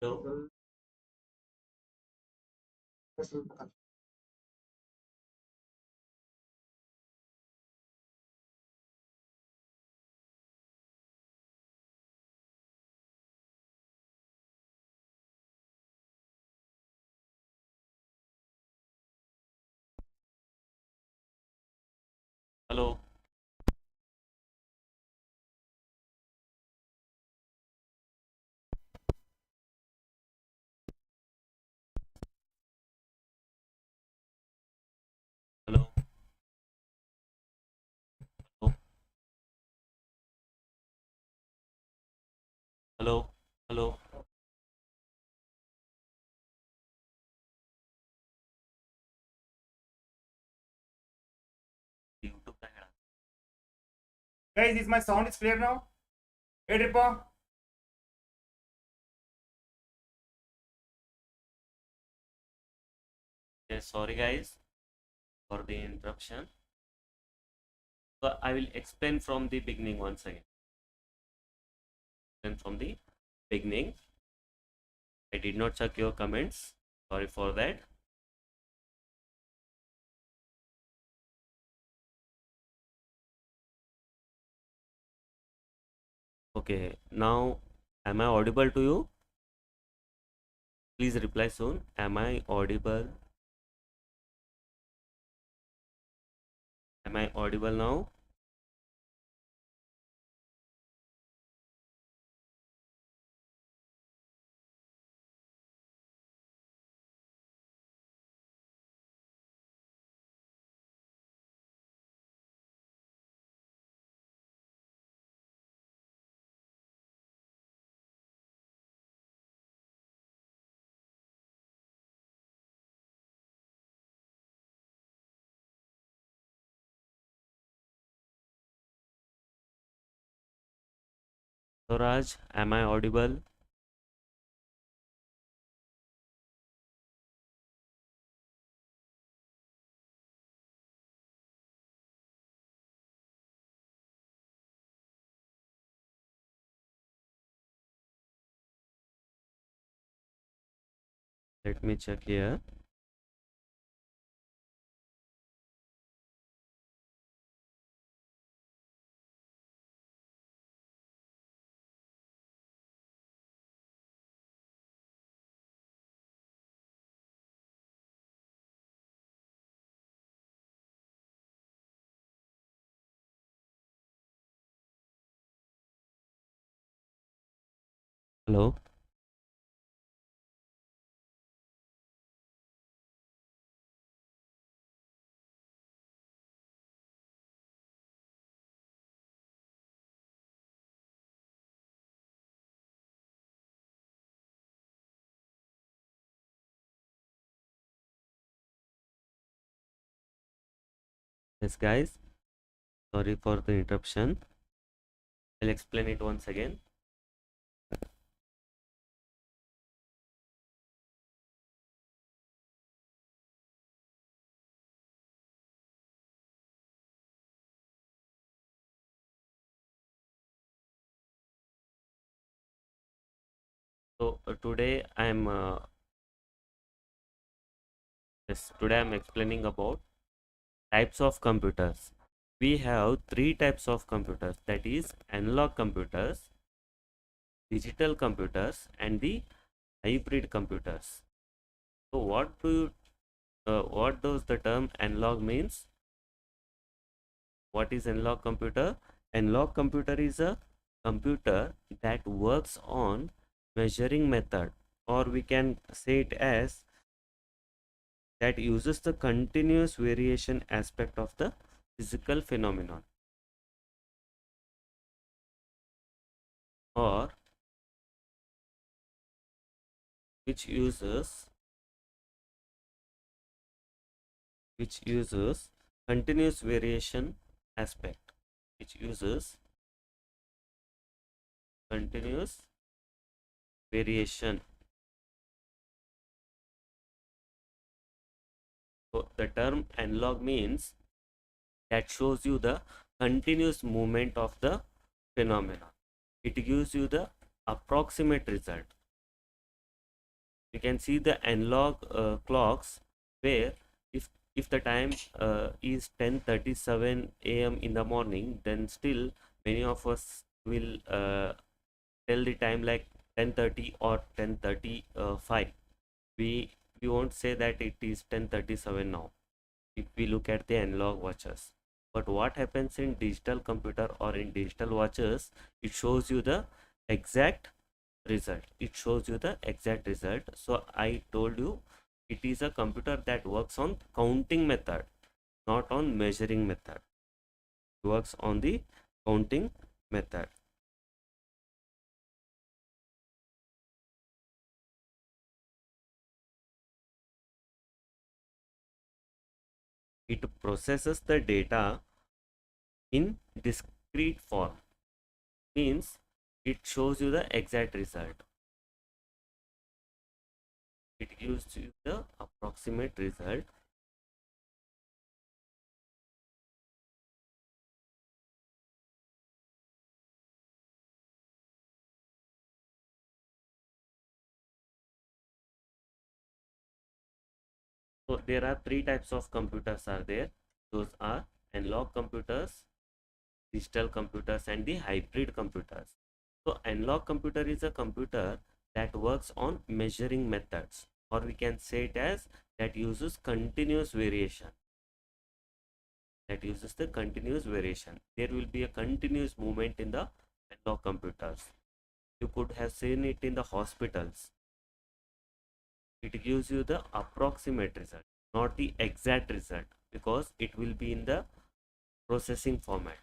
No. Hello, hello. YouTube का है. Guys, is my sound is clear now? Hey, Ripa. Yes, sorry guys for the interruption. So I will explain from the beginning once again. Explain from the beginning. I did not check your comments. Sorry for that. Okay, now am I audible to you? Please reply soon. Am I audible? Am I audible now? So Raj, am I audible? Let me check here. Hello. Yes guys, sorry for the interruption. I'll explain it once again. So today I'm explaining about types of computers. We have three types of computers, that is analog computers, digital computers, and the hybrid computers. So what does the term analog means? What is analog computer? Analog computer is a computer that works on measuring method, or we can say it as that uses the continuous variation aspect of the physical phenomenon, or which uses continuous variation aspect, which uses continuous variation. So the term analog means that shows you the continuous movement of the phenomenon. It gives you the approximate result. You can see the analog clocks where if the time is 10:37 a.m. in the morning, then still many of us will tell the time like 10:30 or 10:35. We won't say that it is 10:37 now if we look at the analog watches. But what happens in digital computer or in digital watches, it shows you the exact result. So I told you it is a computer that works on counting method, not on measuring method. It works on the counting method. It processes the data in discrete form, means it shows you the exact result. It gives you the approximate result. So there are three types of computers are there. Those are analog computers, digital computers, and the hybrid computers. So analog computer is a computer that works on measuring methods, or we can say it as that uses continuous variation. That uses the continuous variation. There will be a continuous movement in the analog computers. You could have seen it in the hospitals. It gives you the approximate result, not the exact result, because it will be in the processing format.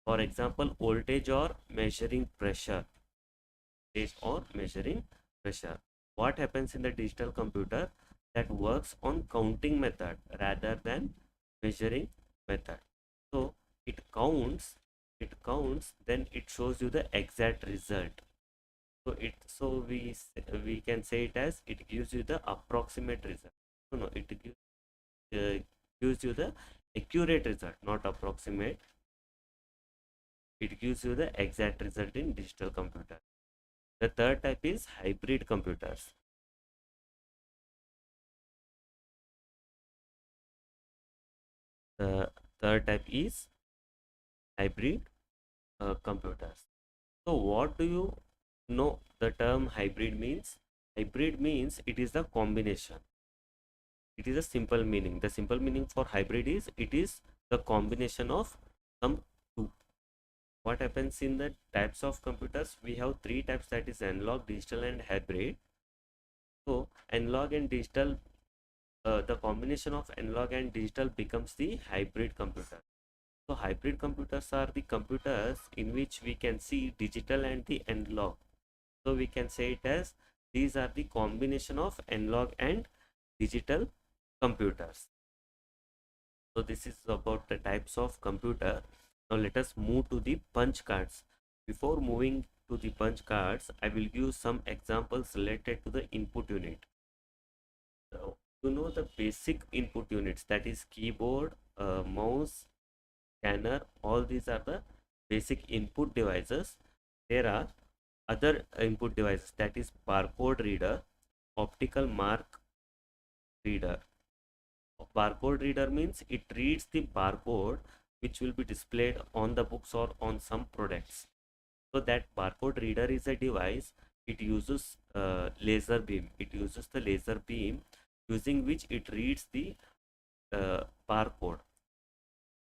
For example, voltage or measuring pressure. Voltage or measuring pressure. What happens in the digital computer? That works on counting method rather than measuring method. So it counts, then it shows you the exact result. So we can say it as it gives you the approximate result. No, gives you the accurate result, not approximate. It gives you the exact result in digital computer. The third type is hybrid computers. The third type is hybrid computers. So what do you know the term hybrid means? Hybrid means it is the combination. It is a simple meaning. The simple meaning for hybrid is it is the combination of some two. What happens in the types of computers? We have three types, that is analog, digital, and hybrid. So analog and digital, the combination of analog and digital becomes the hybrid computer. So hybrid computers are the computers in which we can see digital and the analog. So we can say it as these are the combination of analog and digital computers. So this is about the types of computer. Now let us move to the punch cards. Before moving to the punch cards, I will give some examples related to the input unit. So you know the basic input units, that is keyboard, mouse, scanner, all these are the basic input devices. There are other input devices, that is barcode reader, optical mark reader. Barcode reader means it reads the barcode which will be displayed on the books or on some products. So that barcode reader is a device. It uses laser beam. It uses the laser beam using which it reads the barcode,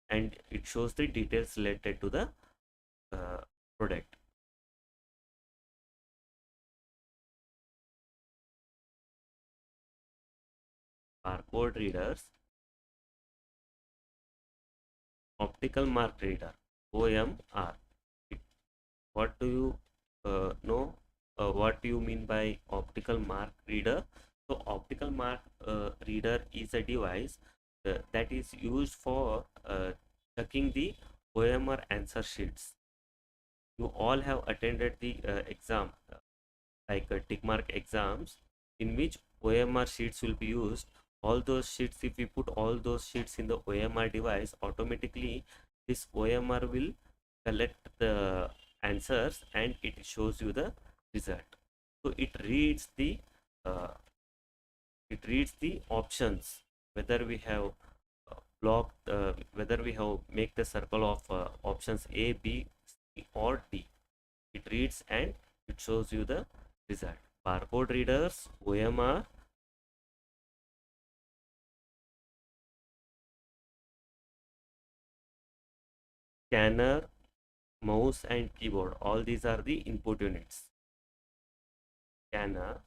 and it shows the details related to the product. Barcode readers, optical mark reader, OMR. What do you know? What do you mean by optical mark reader? So optical mark reader is a device that is used for checking the OMR answer sheets. You all have attended the exam, like tick mark exams, in which OMR sheets will be used. All those sheets, if we put all those sheets in the OMR device, automatically this OMR will collect the answers and it shows you the result. So uh, it reads the options, whether we have blocked, whether we have make the circle of options A, B, C, or D. It reads and it shows you the result. Barcode readers, OMR, scanner, mouse, and keyboard. All these are the input units. Scanner,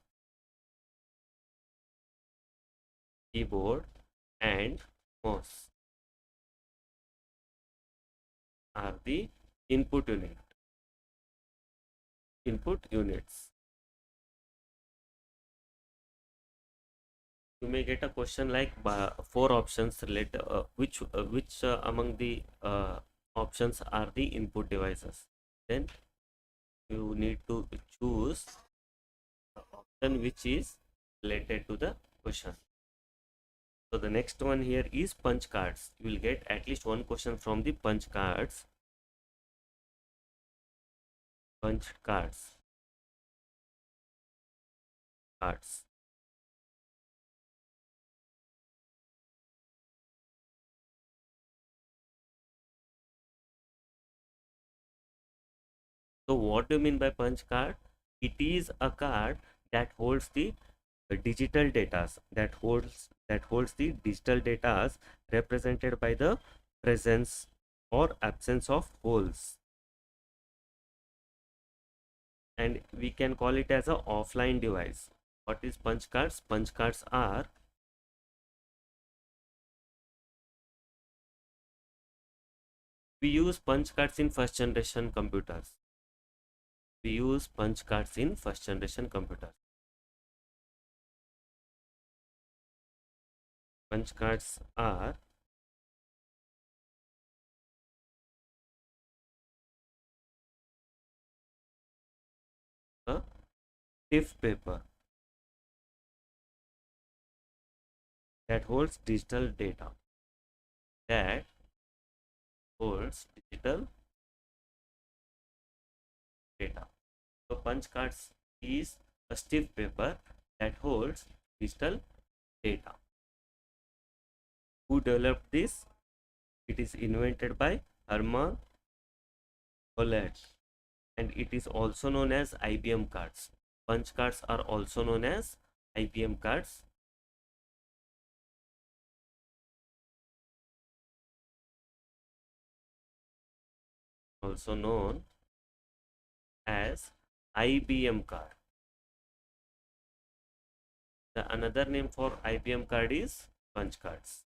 keyboard, and mouse are the input units. you may get a question like four options related, which among the options are the input devices. Then you need to choose the option which is related to the question. So the next one here is punch cards. You will get at least one question from the punch cards. Punch cards. So what do you mean by punch card? It is a card that holds the digital data, that holds the digital data represented by the presence or absence of holes, and we can call it as a offline device. What is punch cards? Punch cards are we use punch cards in first generation computers. We use punch cards in first generation computers. Punch cards are a stiff paper that holds digital data. That holds digital data. So punch cards is a stiff paper that holds digital data. Who developed this? It is invented by Herman Holland, and it is also known as IBM cards. Punch cards are also known as IBM cards. Also known as IBM card. The another name for IBM card is punch cards.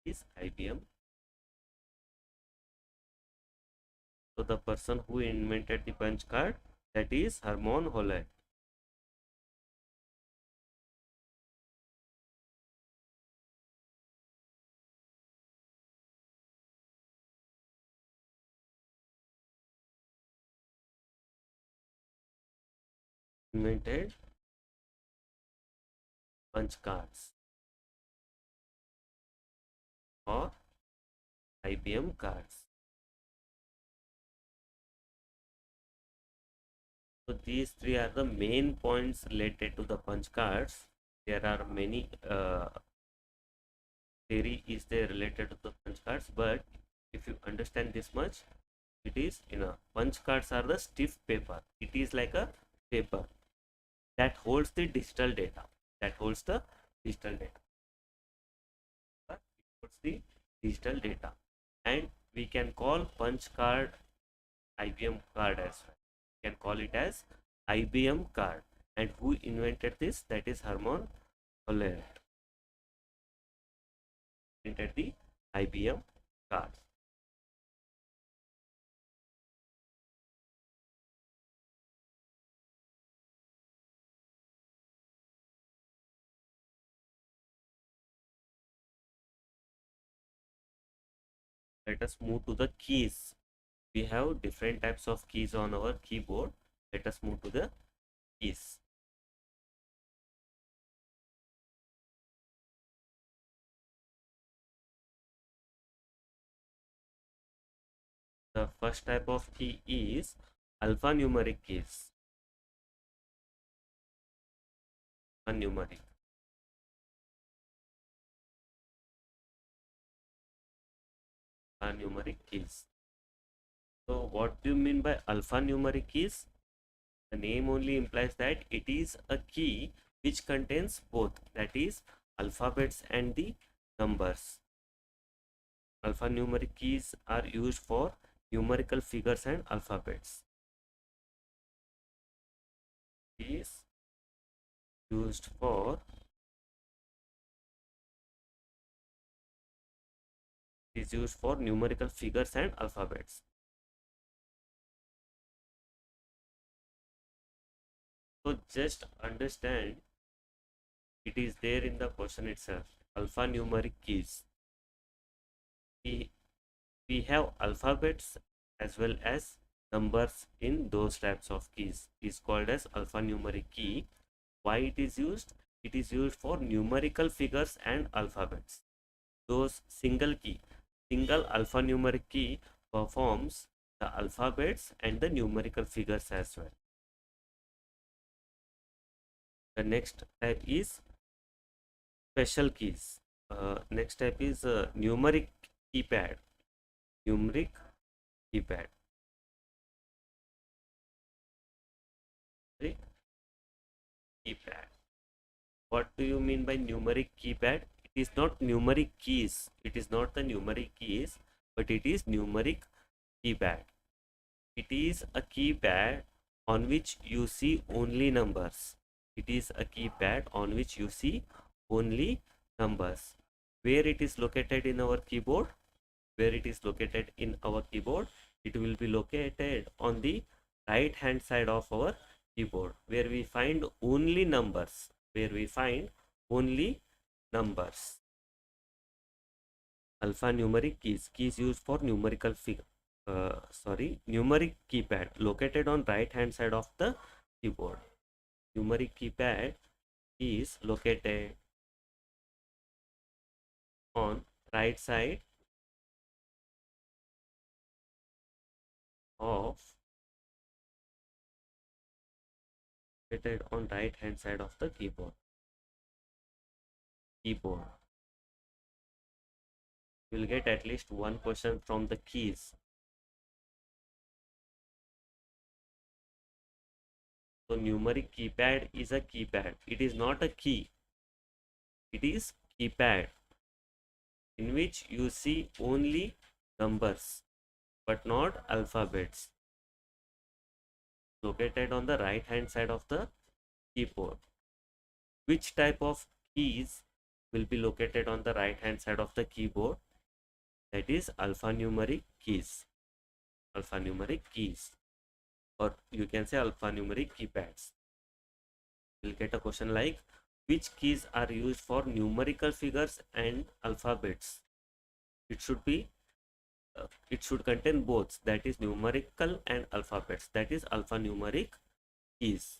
Is IBM. So the person who invented the punch card, that is Herman Holland. Invented punch cards or IBM cards. So these three are the main points related to the punch cards. There are many theory is there related to the punch cards, but if you understand this much, it is enough. Punch cards are the stiff paper. It is like a paper that holds the digital data. That holds the digital data. It holds the digital data, and we can call punch card IBM card as well. We can call it as IBM card. And who invented this? That is Herman Holland. Invented the IBM card. Let us move to the keys. We have different types of keys on our keyboard. Let us move to the keys. The first type of key is alphanumeric keys. Alphanumeric. Alphanumeric keys. So what do you mean by alphanumeric keys? The name only implies that it is a key which contains both, that is alphabets and the numbers. Alphanumeric keys are used for numerical figures and alphabets. Is used for is used for numerical figures and alphabets. So just understand, it is there in the question itself. Alphanumeric keys. We have alphabets as well as numbers in those types of keys. It is called as alphanumeric key. Why it is used? It is used for numerical figures and alphabets. Those single alphanumeric key performs the alphabets and the numerical figures as well. The next type is special keys. Next type is numeric keypad. Numeric keypad. Numeric keypad. What do you mean by numeric keypad? It is not numeric keys. It is not the numeric keys, but it is numeric keypad. It is a keypad on which you see only numbers. It is a keypad on which you see only numbers. Where it is located in our keyboard? Where it is located in our keyboard? It will be located on the right hand side of our keyboard, where we find only numbers. Where we find only numbers. Alphanumeric keys used for numerical figure. Numeric keypad located on right hand side of the keyboard. Numeric keypad is located on right side of located on right hand side of the keyboard. You will get at least one question from the keys. So numeric keypad is a keypad. It is not a key. It is keypad in which you see only numbers but not alphabets. Located on the right hand side of the keyboard. Which type of keys will be located on the right hand side of the keyboard? That is alphanumeric keys. Alphanumeric keys, or you can say alphanumeric keypads. You'll get a question like, which keys are used for numerical figures and alphabets? It should be it should contain both, that is numerical and alphabets, that is alphanumeric keys.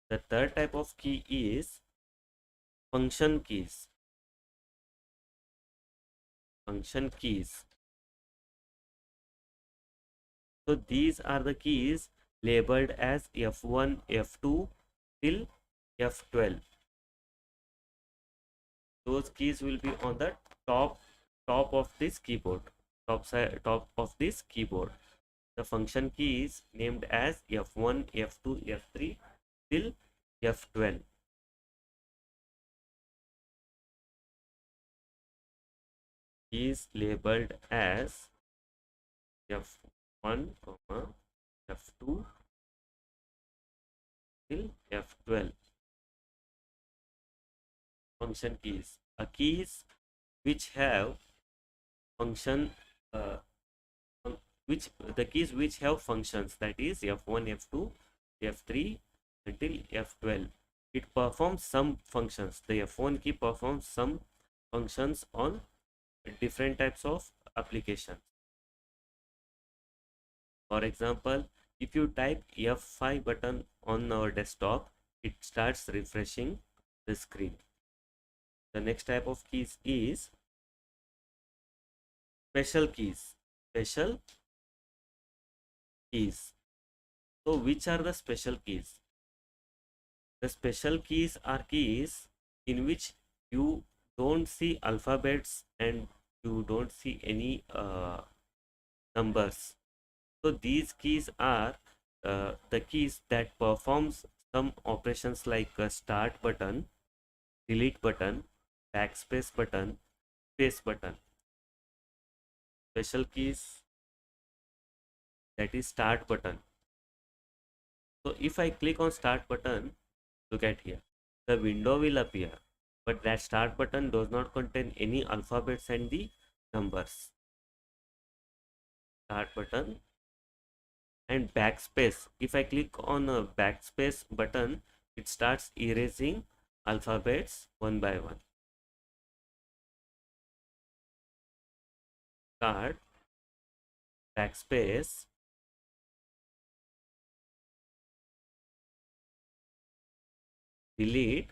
The third type of key is function keys. Function keys. So these are the keys labeled as F1, F2 till F12. Those keys will be on the top of this keyboard. Top of this keyboard. The function key is named as F1, F2, F3 till F12. Is labeled as F1, F2 till F12. Function keys. Keys which have function the keys which have functions, that is F1, F2, F3 until F12. It performs some functions. The F1 key performs some functions on different types of applications. For example, if you type F5 button on our desktop, it starts refreshing the screen. The next type of keys is special keys. Special keys. So which are the special keys? The special keys are keys in which you don't see alphabets and you don't see any numbers. So these keys are the keys that performs some operations like a start button, delete button, backspace button, space button. Special keys, that is start button. So if I click on start button, look at here, the window will appear, but that start button does not contain any alphabets and the numbers. Start button and backspace. If I click on a backspace button, it starts erasing alphabets one by one. Start, backspace, delete,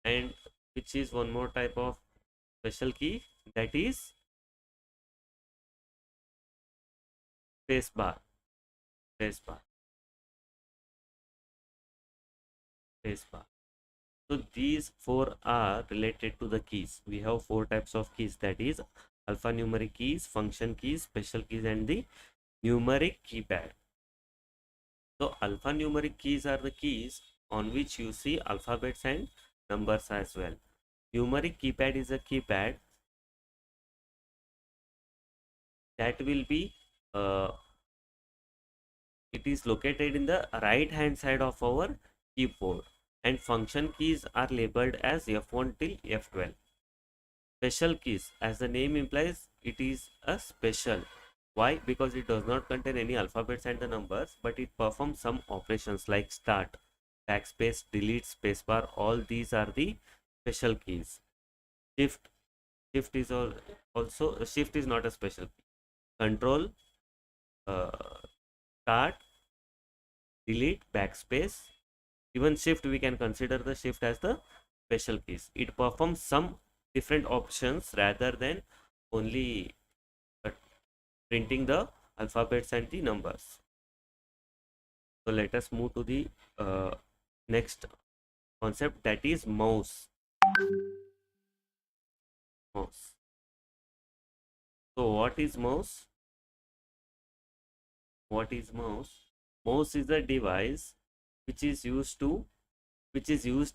and which is one more type of special key, that is space bar, space bar, space bar. So these four are related to the keys. We have four types of keys, that is alphanumeric keys, function keys, special keys, and the numeric keypad. So alphanumeric keys are the keys on which you see alphabets and numbers as well. Numeric keypad is a keypad that will be it is located in the right hand side of our keyboard, and function keys are labeled as F1 till F12. Special keys, as the name implies, it is a special. Why? Because it does not contain any alphabets and the numbers, but it performs some operations like start, backspace, delete, spacebar. All these are the special keys. Shift, shift is also shift is not a special key. Control, uh, start, delete, backspace. Even shift, we can consider the shift as the special keys. It performs some different options rather than only printing the alphabets and the numbers. So let us move to the next concept, that is mouse. Mouse. So what is mouse? What is mouse? Mouse is a device which is used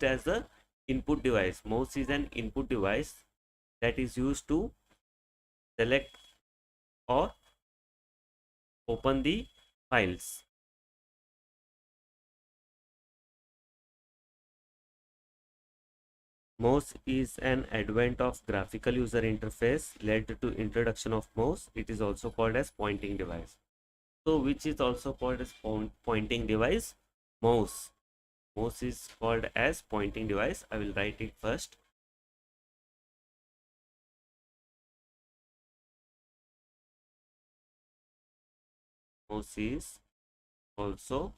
as a input device. Mouse is an input device that is used to select or open the files. Mouse is an advent of graphical user interface led to introduction of mouse. It is also called as pointing device. So which is also called as pointing device? Mouse. Mouse is called as pointing device. I will write it first. Mouse is also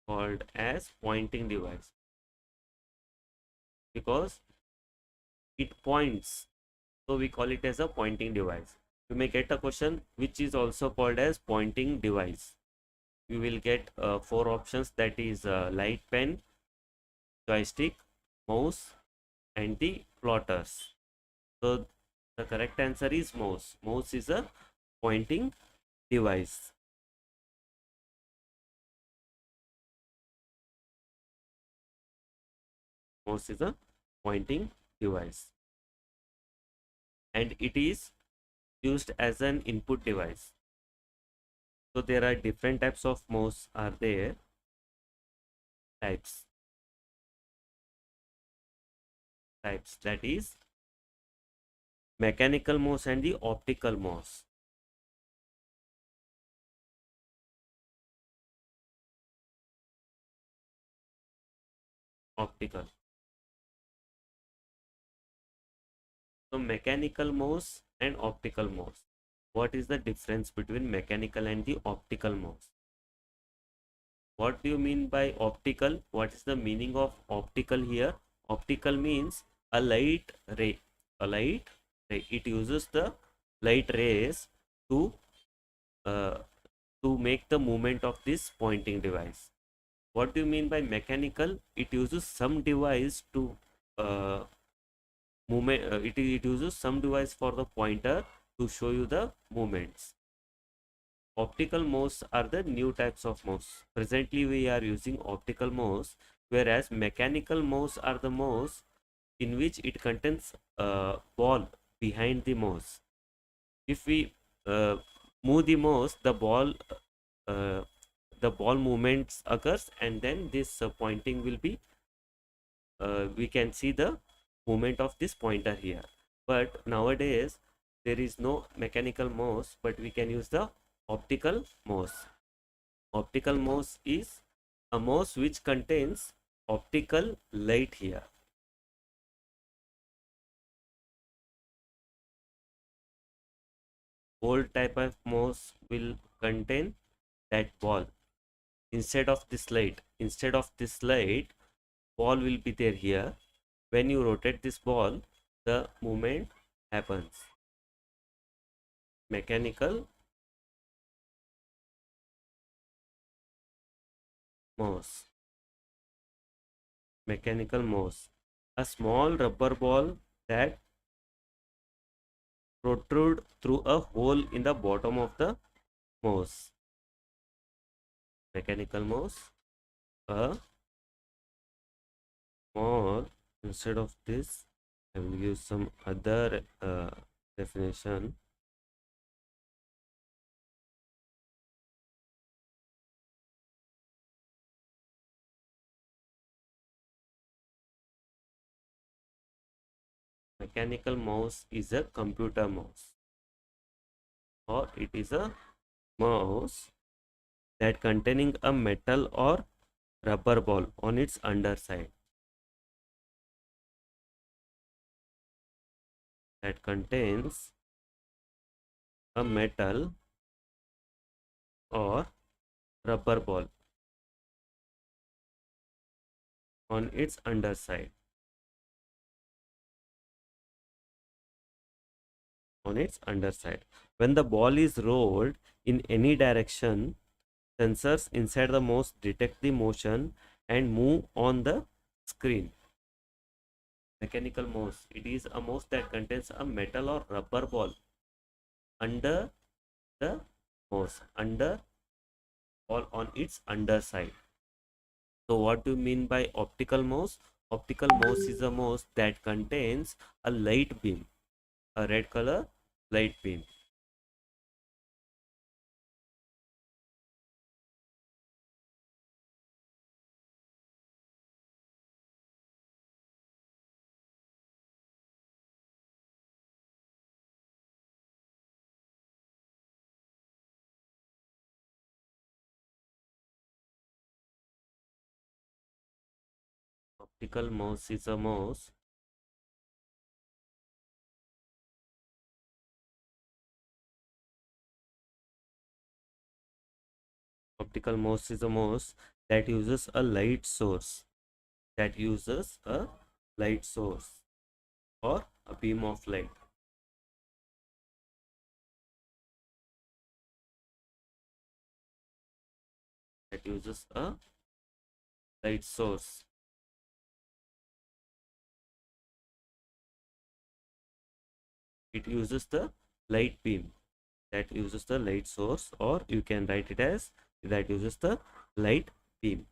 called as pointing device because it points, so we call it as a pointing device. You may get a question which is also called as pointing device. You will get four options, that is light pen, joystick, mouse, and the plotters. So the correct answer is mouse. Mouse is a pointing device. Mouse is a pointing device, and it is used as an input device. So there are different types of mouse are there. Types, that is mechanical mouse and the optical mouse. Optical. So mechanical mouse and optical mouse. What is the difference between mechanical and the optical mouse? What do you mean by optical? What is the meaning of optical here? Optical means a light ray. A light ray. It uses the light rays to uh, make the movement of this pointing device. What do you mean by mechanical? It uses some device to movement. It uses some device for the pointer to show you the movements. Optical mouse are the new types of mouse. Presently we are using optical mouse, whereas mechanical mouse are the mouse in which it contains a ball behind the mouse. If we move the mouse, uh, the ball movements occurs, and then this pointing will be we can see the movement of this pointer here. But nowadays there is no mechanical mouse, but we can use the optical mouse. Optical mouse is a mouse which contains optical light here. Old type of mouse will contain that ball instead of this light. Instead of this light, ball will be there here. When you rotate this ball, the movement happens. Mechanical mouse. Mechanical mouse. A small rubber ball that protrude through a hole in the bottom of the mouse. Mechanical mouse. A small, instead of this, I will use some other definition. Mechanical mouse is a computer mouse, or it is a mouse that containing a metal or rubber ball on its underside, that contains a metal or rubber ball on its underside, when the ball is rolled in any direction, sensors inside the mouse detect the motion and move on the screen. Mechanical mouse, it is a mouse that contains a metal or rubber ball under the mouse, under or on its underside. So what do you mean by optical mouse? Optical mouse is a mouse that contains a light beam, a red color light beam. Optical mouse is a mouse optical mouse is a mouse that uses a light source, that uses a light source or a beam of light. That uses a light source. It uses the light beam, that uses the light source, or you can write it as that uses the light beam.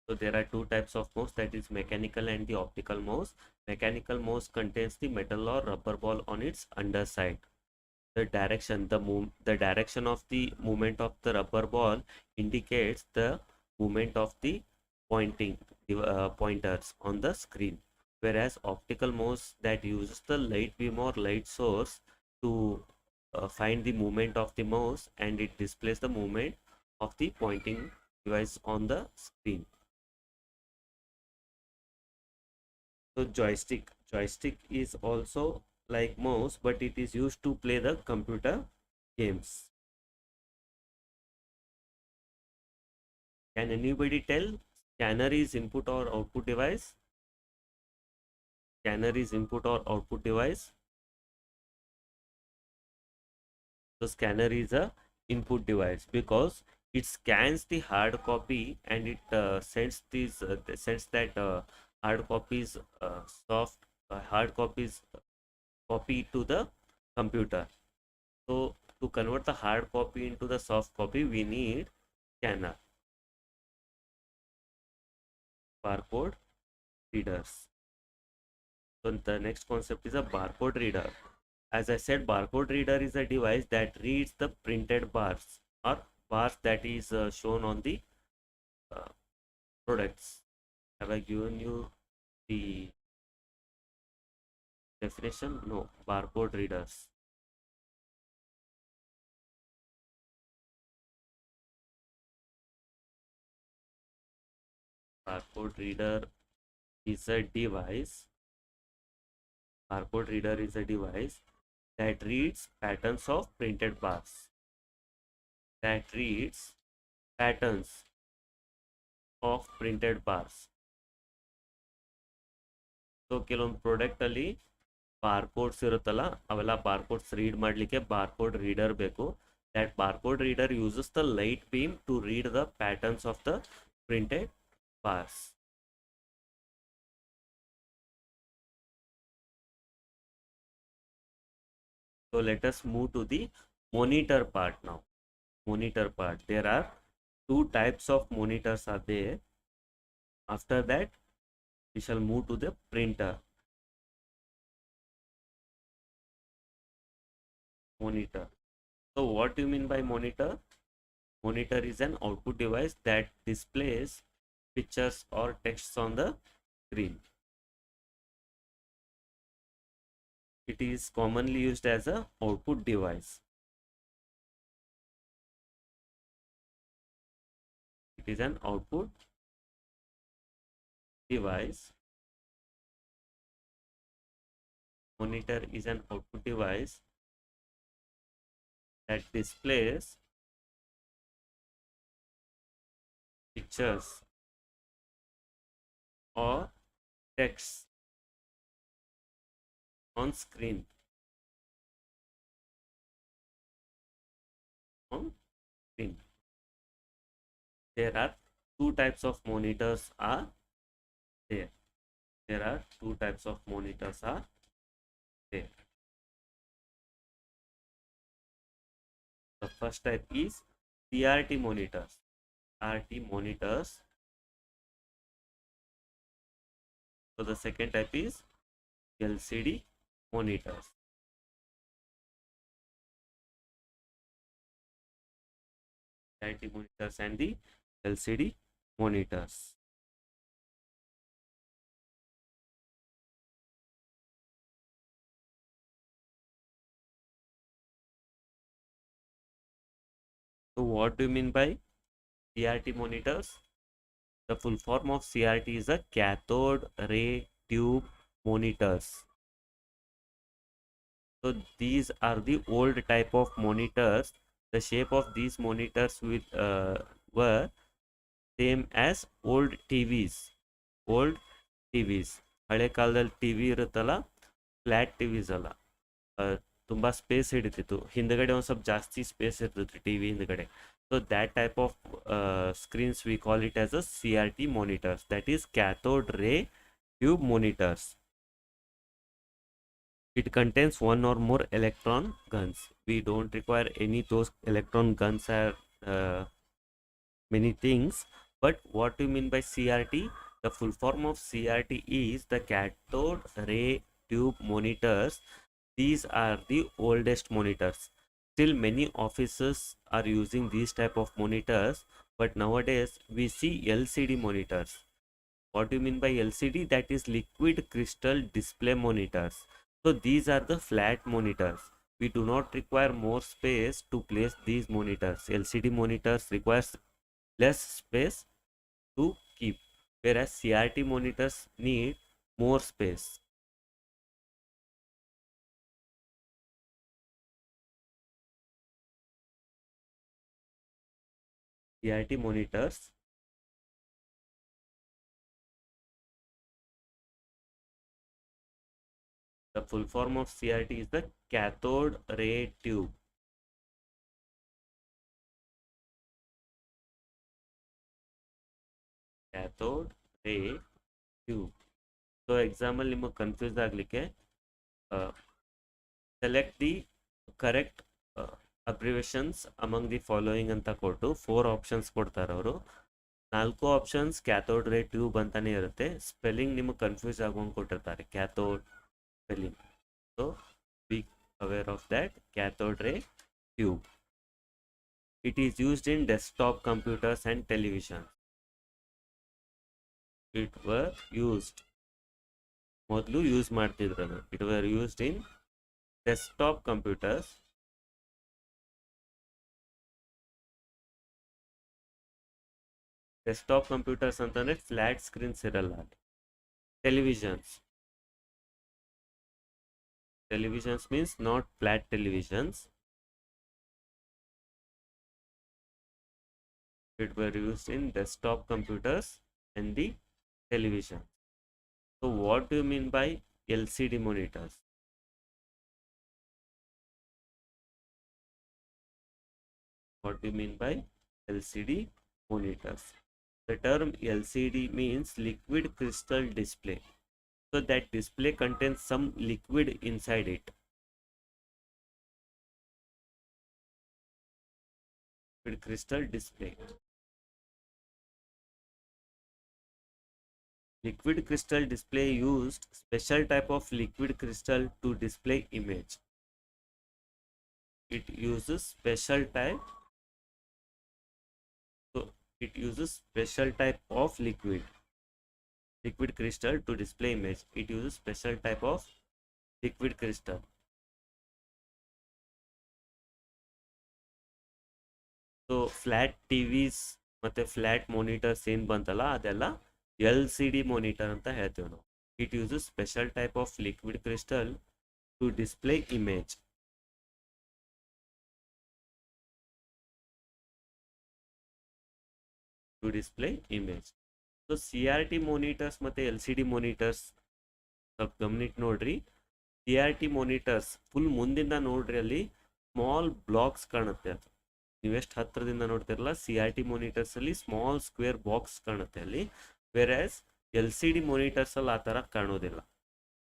So there are two types of mouse, that is mechanical and the optical mouse. Mechanical mouse contains the metal or rubber ball on its underside. The direction, the direction of the movement of the rubber ball indicates the movement of the pointers on the screen. Whereas optical mouse that uses the light beam or light source to find the movement of the mouse, and it displays the movement of the pointing device on the screen. So joystick is also like mouse, but it is used to play the computer games. Can anybody tell scanner is input or output device? Scanner is input or output device. So scanner is a input device because it scans the hard copy and it sends that hard copies soft hard copies copy to the computer. So to convert the hard copy into the soft copy, we need scanner. Barcode readers. So the next concept is a barcode reader. As I said, barcode reader is a device that reads the printed bars or bars that is shown on the uh, products. Have I given you the definition? No. Barcode readers. Barcode reader is a device. Barcode reader is a device that reads patterns of printed bars. That reads patterns of printed bars. So ಕೆಲವೊಂದು product ಅಲ್ಲಿ barcodes ಇರುತ್ತಲ್ಲ, ಅವೆಲ್ಲ barcodes read ಮಾಡಲಿಕ್ಕೆ barcode reader ಬೇಕು. That barcode reader uses the light beam to read the patterns of the printed bars. So let us move to the monitor part now. Monitor part. There are two types of monitors are there. After that, we shall move to the printer. Monitor. So what do you mean by monitor? Monitor is an output device that displays pictures or texts on the screen. It is commonly used as a output device. It is an output device. Monitor is an output device that displays pictures or text on screen. On screen. There are two types of monitors are there. There are two types of monitors are there. The first type is CRT monitors. CRT monitors. So the second type is LCD monitors. CRT monitors and the LCD monitors. So what do you mean by CRT monitors? The full form of CRT is a cathode ray tube monitors. So these are the old type of monitors. The shape of these monitors were same as old TVs. Old TVs. ಹಳೆ ಕಾಲದಲ್ಲಿ TV ಇರುತ್ತಲ್ಲ, flat TVs ಅಲ್ಲ, ತುಂಬ space ಹಿಡಿತಿತ್ತು. ಹಿಂದ್ಗಡೆ ಒಂದು ಸ್ವಲ್ಪ ಜಾಸ್ತಿ space ಇರ್ತಿತ್ತು ಟಿವಿ ಹಿಂದ್ಗಡೆ. So that type of screens we call it as a CRT monitors. That is cathode ray tube monitors. It contains one or more electron guns. We don't require any those electron guns or many things. But what do you mean by CRT? The full form of CRT is the cathode ray tube monitors. These are the oldest monitors. Still many offices are using these type of monitors, but nowadays we see LCD monitors. What do you mean by LCD? That is liquid crystal display monitors. So these are the flat monitors. We do not require more space to place these monitors. LCD monitors requires less space to keep, whereas CRT monitors need more space. CRT monitors, the full form of CRT is the cathode ray tube. Cathode ray tube. So example ನಿಮಗೆ confuse ಆಗಲಿಕ್ಕೆ select the correct abbreviations among the following ಅಂತ ಕೊಟ್ಟು 4 options ಕೊಡ್ತಾರೆ ಅವರು. 4 options cathode ರೇ tube ಅಂತಾನೆ ಇರುತ್ತೆ. Spelling ನಿಮಗೆ ಕನ್ಫ್ಯೂಸ್ ಆಗುವಂಗೆ ಕೊಟ್ಟಿರ್ತಾರೆ, cathode spelling. So be aware of that. Cathode ರೇ tube. It is used in desktop computers and television. it were used ಮೊದಲು ಯೂಸ್ ಮಾಡ್ತಿದ್ರು ಅದು. It were used in desktop computers. Desktop computers ಅಂತಂದರೆ flat screens ಇರಲ್ಲ. Televisions means not flat televisions. It were used in desktop computers and the television. So what do you mean by LCD monitors? What do you mean by LCD monitors? The term LCD means liquid crystal display. So that display contains some liquid inside it. Liquid crystal display. Liquid crystal display used special type of liquid crystal to display image. It uses special type. So it uses special type of liquid crystal to display image. It uses special type of liquid crystal. So flat TVs ಮತ್ತೆ flat monitors ಏನು ಬಂತಲ್ಲ ಅದೆಲ್ಲ LCD monitor ಅಂತ ಹೇಳ್ತೀವಿ ನಾವು. It uses special type of liquid crystal to display image. So CRT monitors ಮತ್ತೆ LCD monitors ಸ್ವಲ್ಪ ಗಮನಿಟ್ಟು ನೋಡ್ರಿ. CRT monitors ಫುಲ್ ಮುಂದಿಂದ ನೋಡ್ರಿ, ಅಲ್ಲಿ ಸ್ಮಾಲ್ ಬ್ಲಾಕ್ಸ್ ಕಾಣುತ್ತೆ. ಅದು ನೀವು ಎಷ್ಟು ಹತ್ತಿರದಿಂದ ನೋಡ್ತಿರಲ್ಲ, CRT monitors ಅಲ್ಲಿ ಸ್ಮಾಲ್ ಸ್ಕ್ವೇರ್ ಬಾಕ್ಸ್ ಕಾಣುತ್ತೆ ಅಲ್ಲಿ. ವೆರಾಸ್ LCD monitors ಅಲ್ಲಿ ಆ ಥರ ಕಾಣೋದಿಲ್ಲ.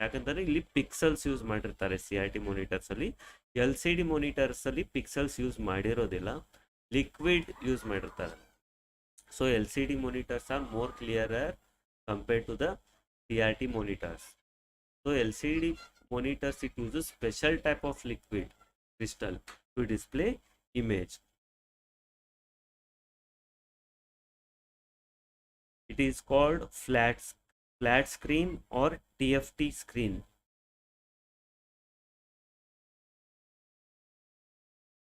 ಯಾಕಂತಂದ್ರೆ ಇಲ್ಲಿ ಪಿಕ್ಸೆಲ್ಸ್ ಯೂಸ್ ಮಾಡಿರ್ತಾರೆ CRT monitors ಅಲ್ಲಿ. LCD monitors ಅಲ್ಲಿ ಪಿಕ್ಸೆಲ್ಸ್ ಯೂಸ್ ಮಾಡಿರೋದಿಲ್ಲ, ಲಿಕ್ವಿಡ್ ಯೂಸ್ ಮಾಡಿರ್ತಾರೆ. So LCD monitors are more clearer compared to the CRT monitors. So LCD monitors, it uses special type of liquid crystal to display image. It is called flat screen or TFT screen.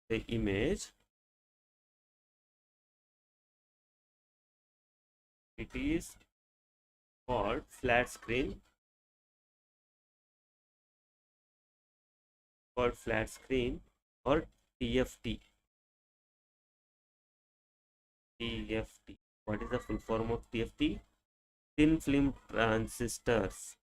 The image, it is called flat screen or TFT. What is the full form of TFT? Thin film transistors.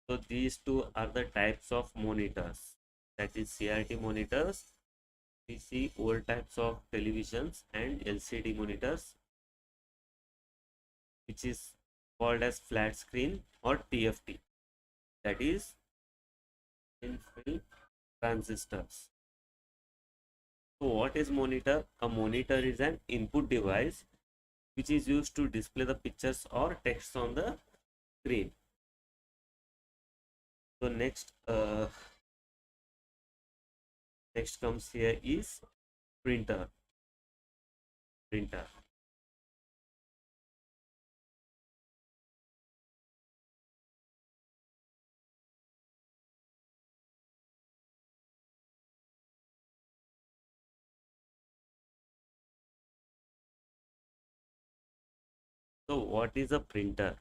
So these two are the types of monitors, that is CRT monitors. We see old types of televisions and LCD monitors, which is called as flat screen or TFT, that is thin film transistors. So what is monitor? A monitor is an input device which is used to display the pictures or text on the screen. So next comes here is printer. So what is a printer?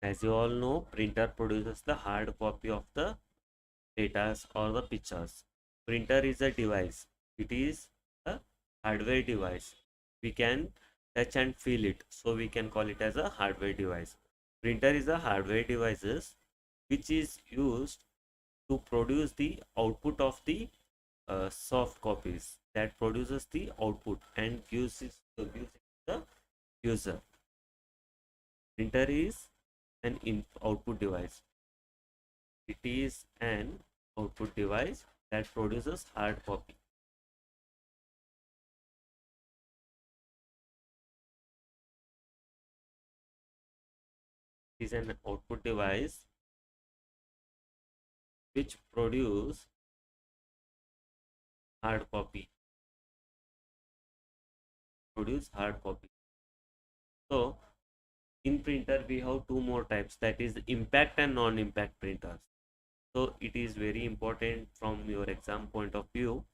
As you all know, printer produces the hard copy of the data or the pictures. Printer is a device. It is a hardware device. We can touch and feel it, so we can call it as a hardware device. Printer is a hardware devices which is used to produce the output of the soft copies, that produces the output and gives it to the user. Printer is an output device. It is an output device that produces hard copy. is an output device which produce hard copy. So in printer we have two more types, that is impact and non-impact printers. So it is very important from your exam point of view.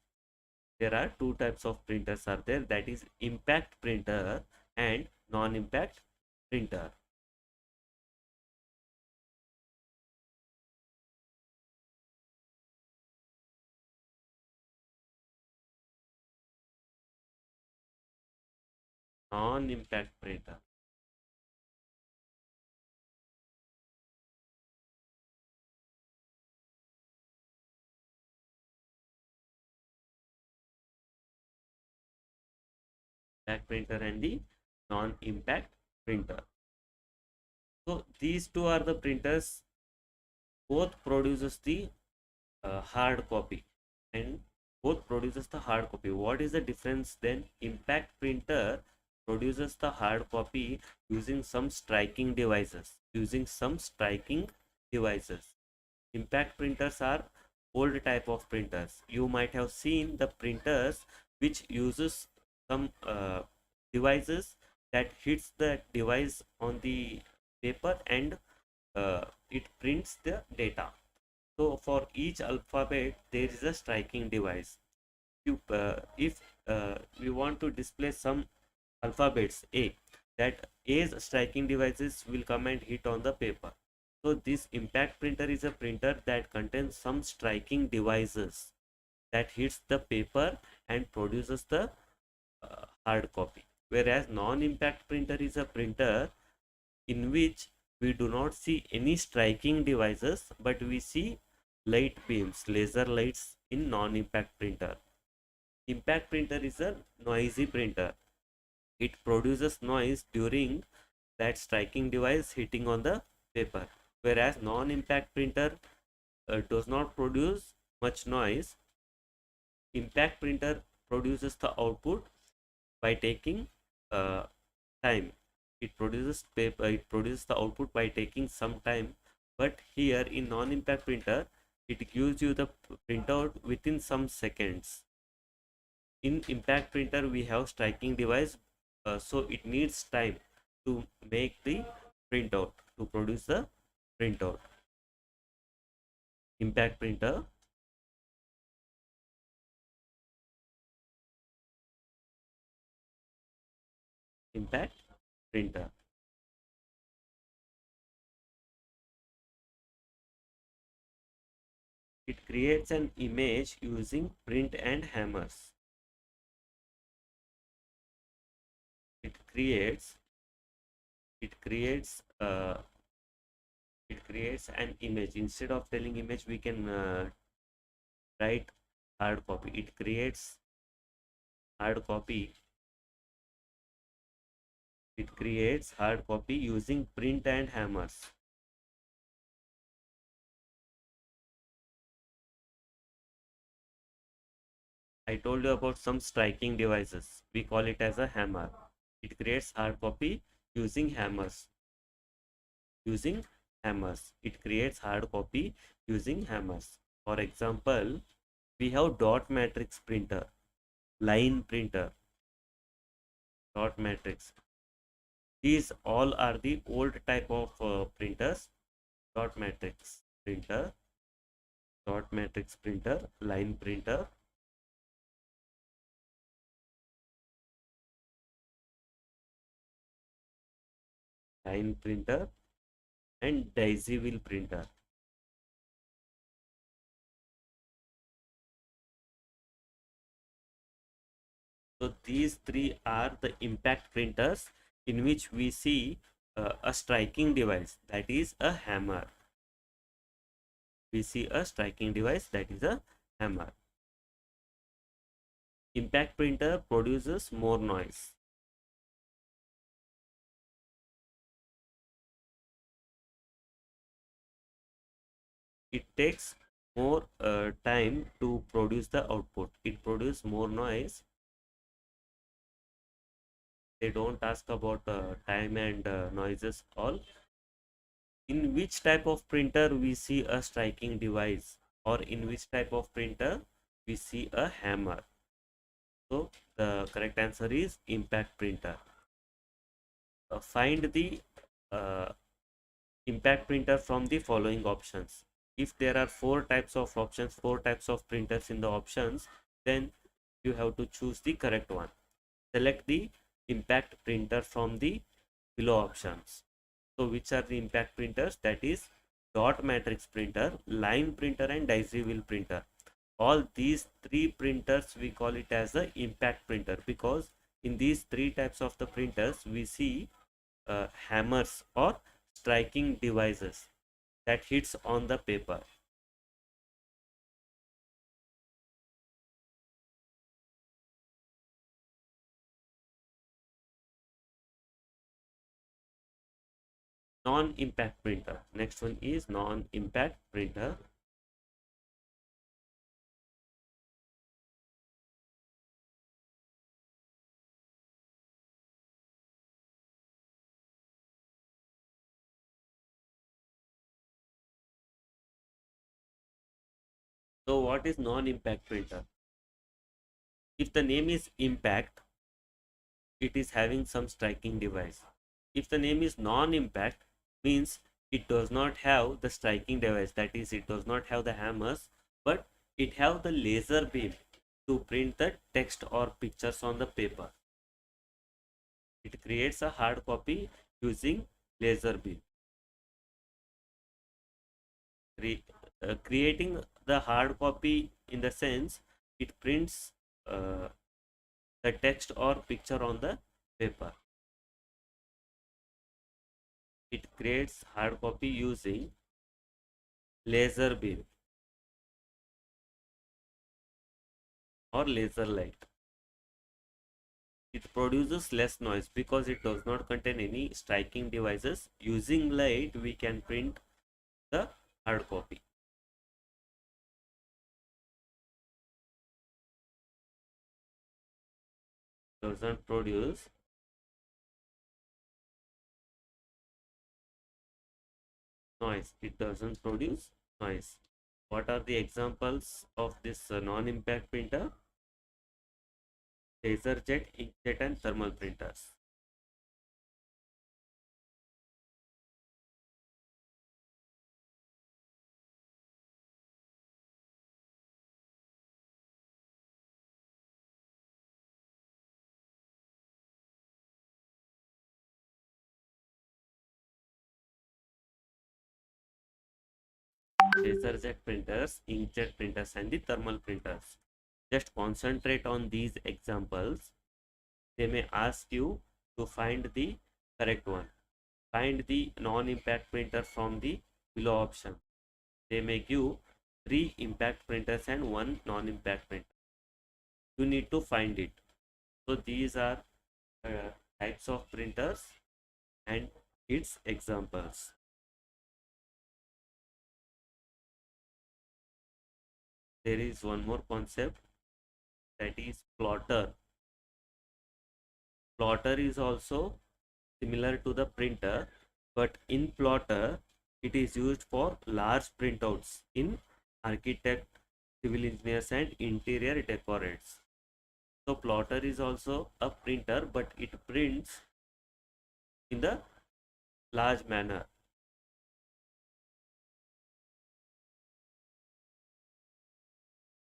There are two types of printers are there, that is impact printer and non-impact printer. Non-impact printer. Impact printer and the non-impact printer. So these two are the printers, both produces the hard copy, and both produces the hard copy. What is the difference then? Impact printer produces the hard copy using some striking devices. Impact printers are old type of printers. You might have seen the printers which uses some devices that hits the device on the paper, and it prints the data. So for each alphabet there is a striking device. If we want to display some alphabets A, that A's striking devices will come and hit on the paper. So this impact printer is a printer that contains some striking devices that hits the paper and produces the hard copy. Whereas non-impact printer is a printer in which we do not see any striking devices, but we see light beams, laser lights in non-impact printer. Impact printer is a noisy printer. It produces noise during that striking device hitting on the paper. Whereas non-impact printer does not produce much noise. Impact printer produces the output by taking uh, time. It produces the output by taking some time. But here in non-impact printer, it gives you the printout within some seconds. In impact printer we have striking device, so it needs time to make the printout, to produce the printout. Impact printer, impact printer. It creates an image using print and hammers. It creates uh, it creates an image. Instead of telling image, we can write hard copy. It creates hard copy. Using print and hammers. I told you about some striking devices. We call it as a hammer. It creates hard copy using hammers. It creates hard copy using hammers. For example, we have dot matrix printer, line printer, dot matrix. These all are the old type of printers. Dot matrix printer, line printer, and daisy wheel printer. So these three are the impact printers in which we see a striking device, that is a hammer. We see a striking device, that is a hammer. Impact printer produces more noise. It takes more time to produce the output. It produces more noise. They don't ask about time and noises all. In which type of printer we see a striking device, or in which type of printer we see a hammer? So the correct answer is impact printer. Find the uh, impact printer from the following options. If there are four types of options, four types of printers in the options, then you have to choose the correct one. Select the impact printer from the below options. So which are the impact printers? That is dot matrix printer, line printer, and daisy wheel printer. All these three printers we call it as the impact printer, because in these three types of the printers we see hammers or striking devices that hits on the paper. Non-impact printer. Next one is non-impact printer. So what is non-impact printer? If the name is impact, it is having some striking device. If the name is non-impact, means it does not have the striking device, that is it does not have the hammers, but it have the laser beam to print the text or pictures on the paper. It creates a hard copy using laser beam. Creating the hard copy in the sense it prints uh, the text or picture on the paper. It creates hard copy using laser beam or laser light. It produces less noise because it does not contain any striking devices. Using light we can print the hard copy. Doesn't produce noise. It doesn't produce noise. What are the examples of this non-impact printer? Laser jet, inkjet, and thermal printers. Laser jet printers, inkjet printers, and the thermal printers. Just concentrate on these examples. They may ask you to find the correct one. Find the non-impact printer from the below option. They may give 3 impact printers and 1 non-impact printer. You need to find it. So these are uh, types of printers and its examples. There is one more concept, that is plotter. Plotter is also similar to the printer, but in plotter it is used for large printouts in architect, civil engineers, and interior decorates. So plotter is also a printer, but it prints in the large manner.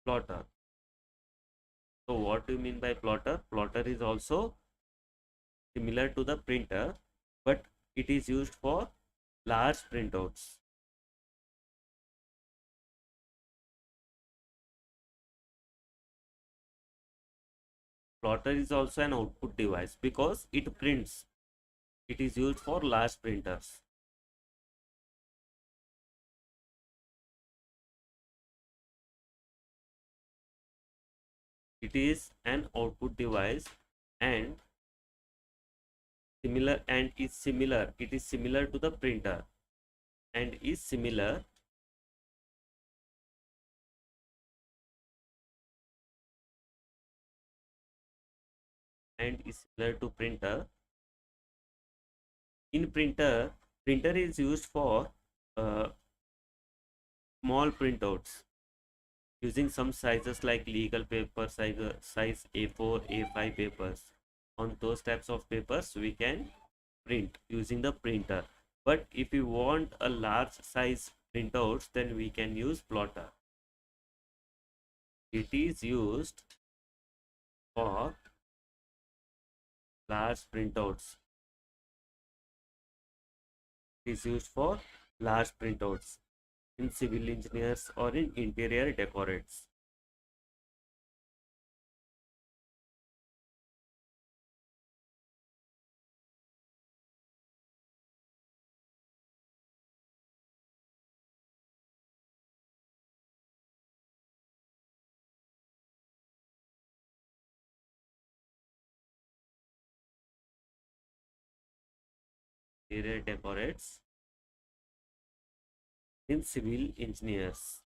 Plotter. So what do you mean by plotter? Plotter is also similar to the printer, but it is used for large printouts. Plotter is also an output device because it prints. It is used for large printers. It is an output device and similar. It is similar to the printer and is similar to printer. In printer is used for small printouts using some sizes like legal paper size A4, A5 papers. On those types of papers, we can print using the printer. But if you want a large size printouts, then we can use plotter. It is used for large printouts. It is used for large printouts in civil engineers or in interior decorates. Interior decorates in civil engineers.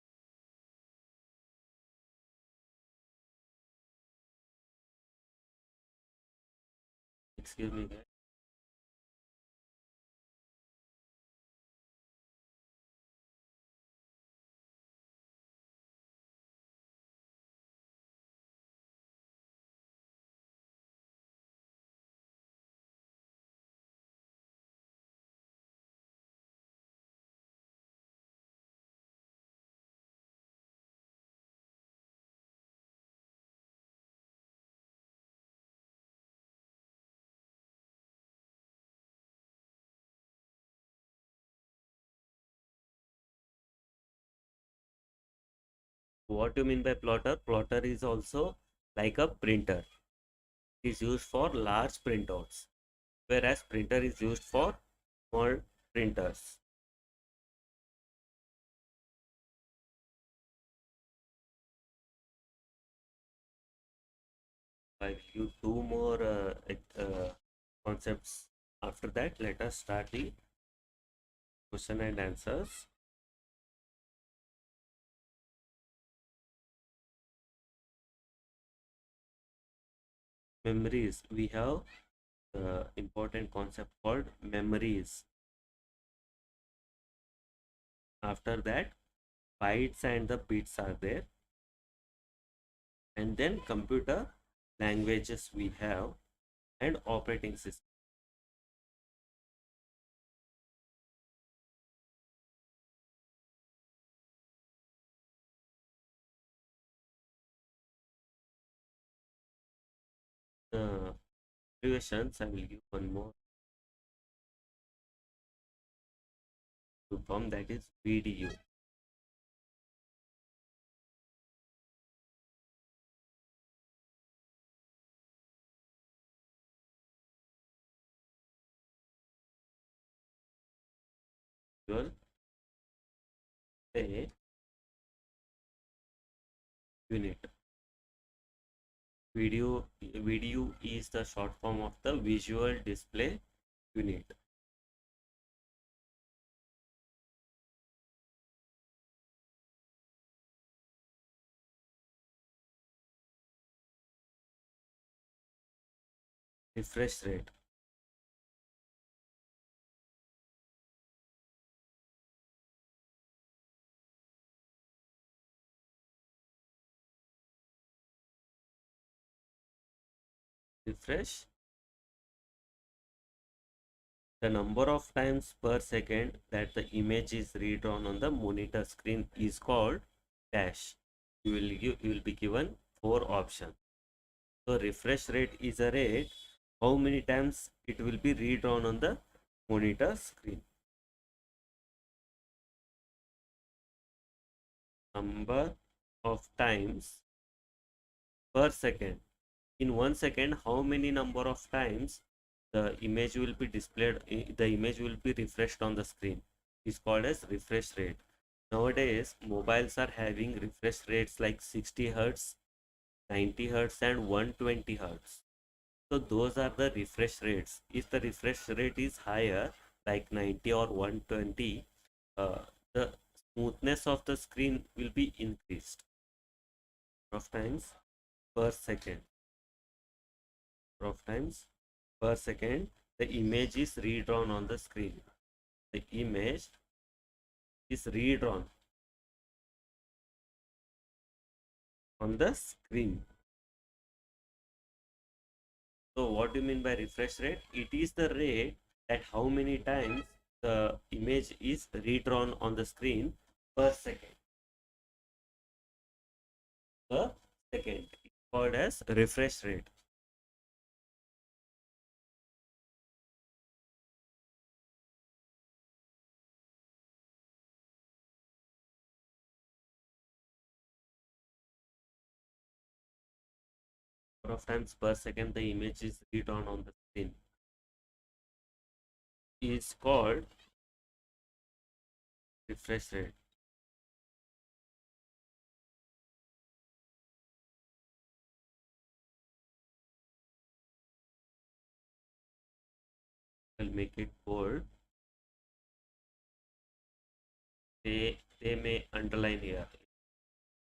Excuse me, guys. What do you mean by plotter? Plotter is also like a printer. It is used for large printouts, whereas printer is used for small printers. I'll give two more concepts. After that, let us start the question and answers. Memories. We have important concept called memories. After that, bytes and the bits are there, and then computer languages we have, and operating system. Abbreviations, I will give one more to form, that is VDU. Visual Display Unit. VDU is the short form of the Visual Display Unit. Refresh rate. Refresh. The number of times per second that the image is redrawn on the monitor screen is called dash. You will be given four options. So refresh rate is a rate how many times it will be redrawn on the monitor screen. Number of times per second. In 1 second, how many number of times the image will be displayed, the image will be refreshed on the screen is called as refresh rate. Nowadays, mobiles are having refresh rates like 60 hertz, 90 hertz, and 120 hertz. So those are the refresh rates. If the refresh rate is higher, like 90 or 120, the smoothness of the screen will be increased. Of times per second. Of times per second, the image is redrawn on the screen. The image is redrawn on the screen. So what do you mean by refresh rate? It is the rate that how many times the image is redrawn on the screen per second. Per second. It's called as refresh rate. Number of times per second the image is redrawn on the screen is called refresh rate. I'll make it bold. They may underline here.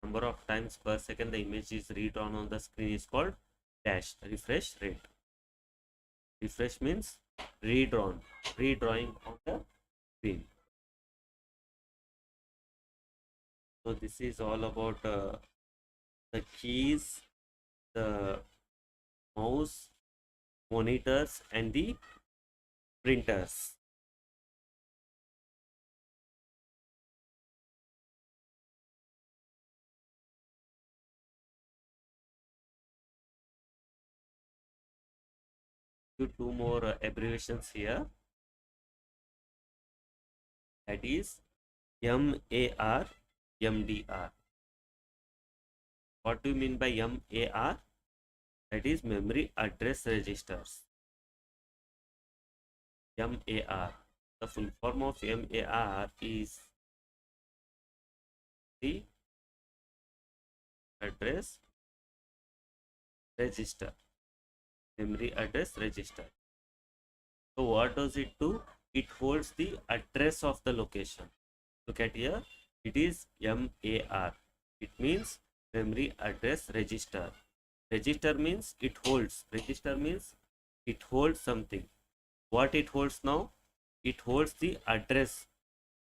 Number of times per second the image is redrawn on the screen is called dash refresh rate. Refresh means redrawing on the screen. So this is all about the keys, the mouse, monitors, and the printers. Two more abbreviations here. That is MAR, MDR. What do you mean by MAR? That is memory address registers. MAR. The full form of MAR is the address register. Memory address register. So what does it do? It holds the address of the location. Look at here. It is MAR. It means memory address register. Register means it holds. Register means it holds something. What it holds now? It holds the address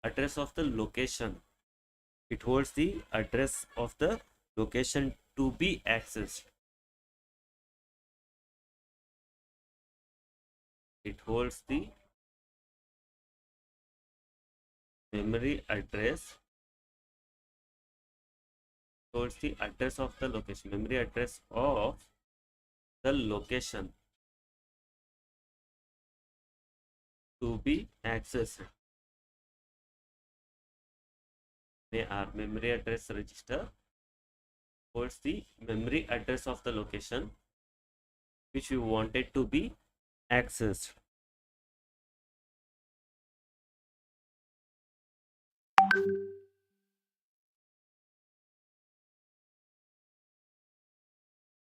of the location. It holds the address of the location to be accessed. It holds the memory address, holds the address of the location, memory address of the location to be accessed. Our memory address register holds the memory address of the location which we wanted to be accessed.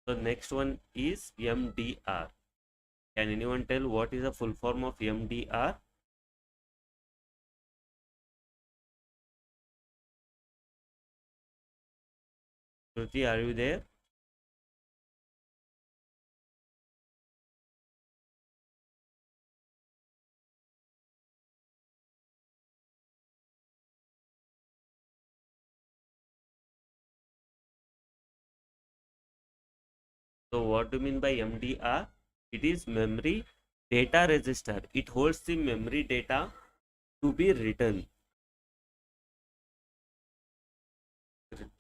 The next one is MDR. Can anyone tell what is the full form of MDR? Shruti, are you there? So what do you mean by MDR? It is memory data register. It holds the memory data to be written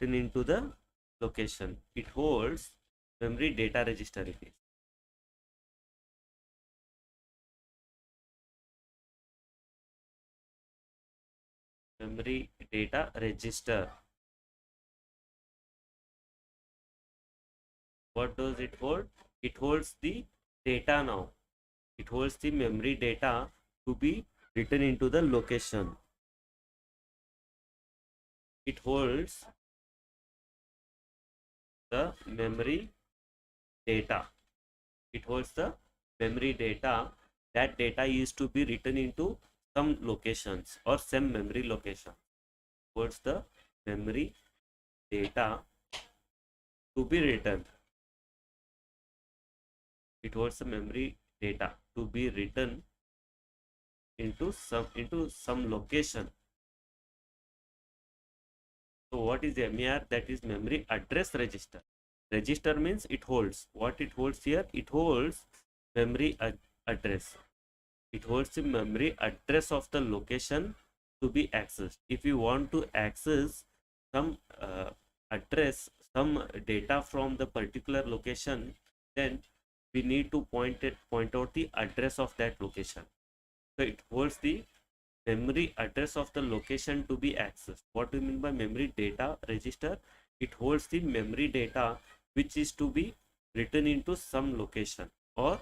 into the location. It holds memory data register. It is. Memory data register. What does it hold? It holds the data now. It holds the memory data to be written into the location. It holds the memory data. It holds the memory data. That data is to be written into some locations or some memory location. Holds the memory data to be written. It holds the memory data to be written into some location. So what is MAR? That is memory address register. Register means it holds. What it holds here? It holds memory address. It holds the memory address of the location to be accessed. If you want to access some address, some data from the particular location, then we need to point out the address of that location. So it holds the memory address of the location to be accessed. What do you mean by memory data register? It holds the memory data which is to be written into some location, or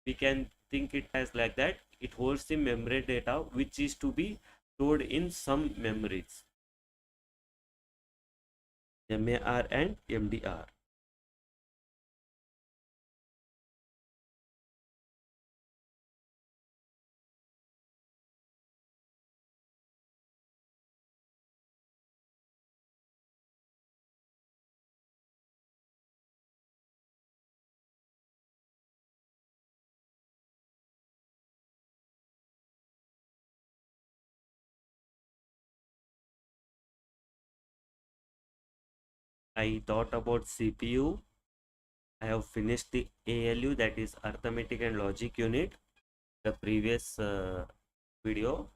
we can think it as like that, it holds the memory data which is to be stored in some memories. MAR and MDR. I thought about CPU. I have finished the ALU, that is arithmetic and logic unit, the previous video,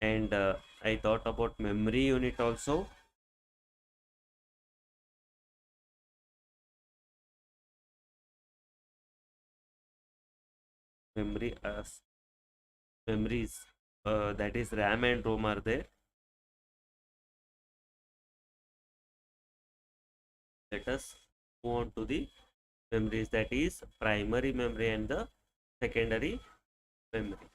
and I thought about memory unit also. Memory as memories, that is RAM and ROM are there. Let us move on to the memories, that is primary memory and the secondary memory.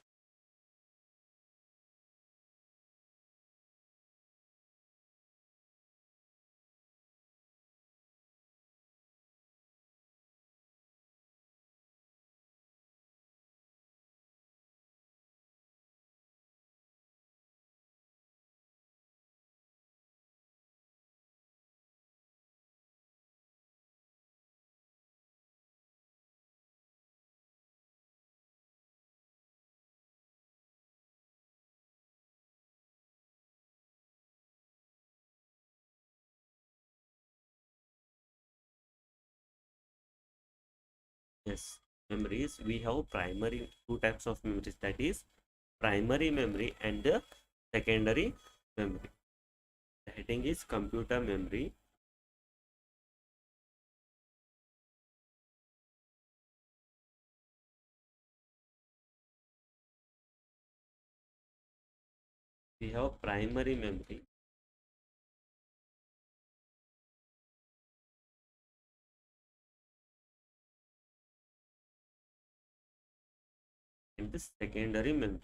Yes, memories. We have primary, two types of memories, that is primary memory and the secondary memory. The heading is computer memory. We have primary memory. And the secondary memory.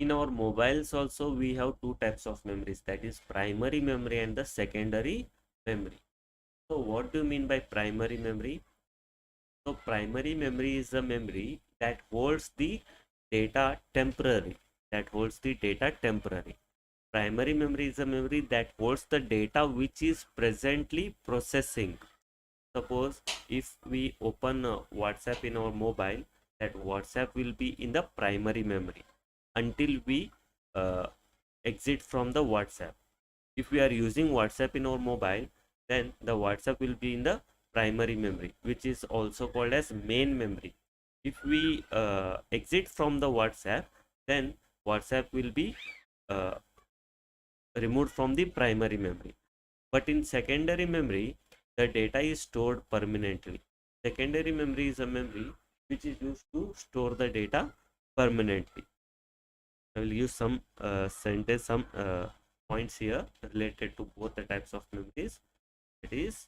In our mobiles also we have two types of memories, that is primary memory and the secondary memory. So what do you mean by primary memory? So primary memory is a memory that holds the data temporary. That holds the data temporary. Primary memory is a memory that holds the data which is presently processing. Suppose if we open WhatsApp in our mobile, that WhatsApp will be in the primary memory until we uh, exit from the WhatsApp. If we are using WhatsApp in our mobile, then the WhatsApp will be in the primary memory, which is also called as main memory. If we exit from the WhatsApp, then WhatsApp will be uh, removed from the primary memory. But in secondary memory, the data is stored permanently. Secondary memory is a memory which is used to store the data permanently. I will use some some points here related to both the types of memories. It is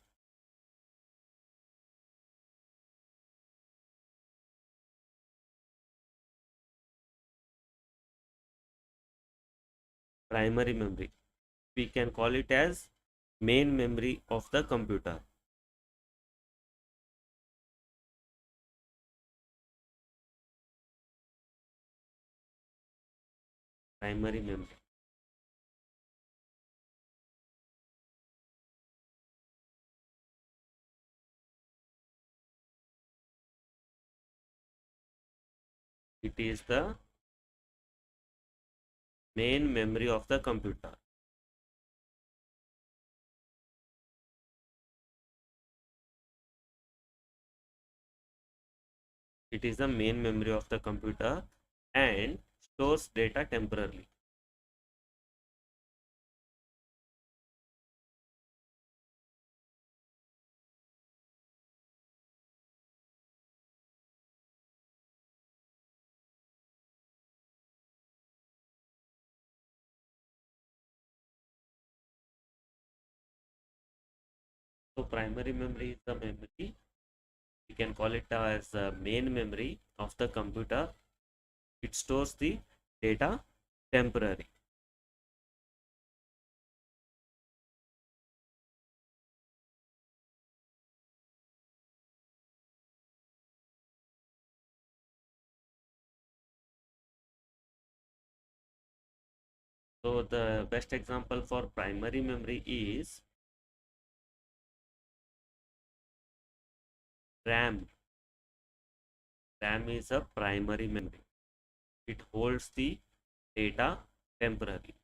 primary memory. We can call it as main memory of the computer. Primary memory. It is the main memory of the computer. It is the main memory of the computer and stores data temporarily. So primary memory is the memory. We can call it as the main memory of the computer. It stores the data temporary. So the best example for primary memory is RAM. RAM is a primary memory. It holds the data temporarily.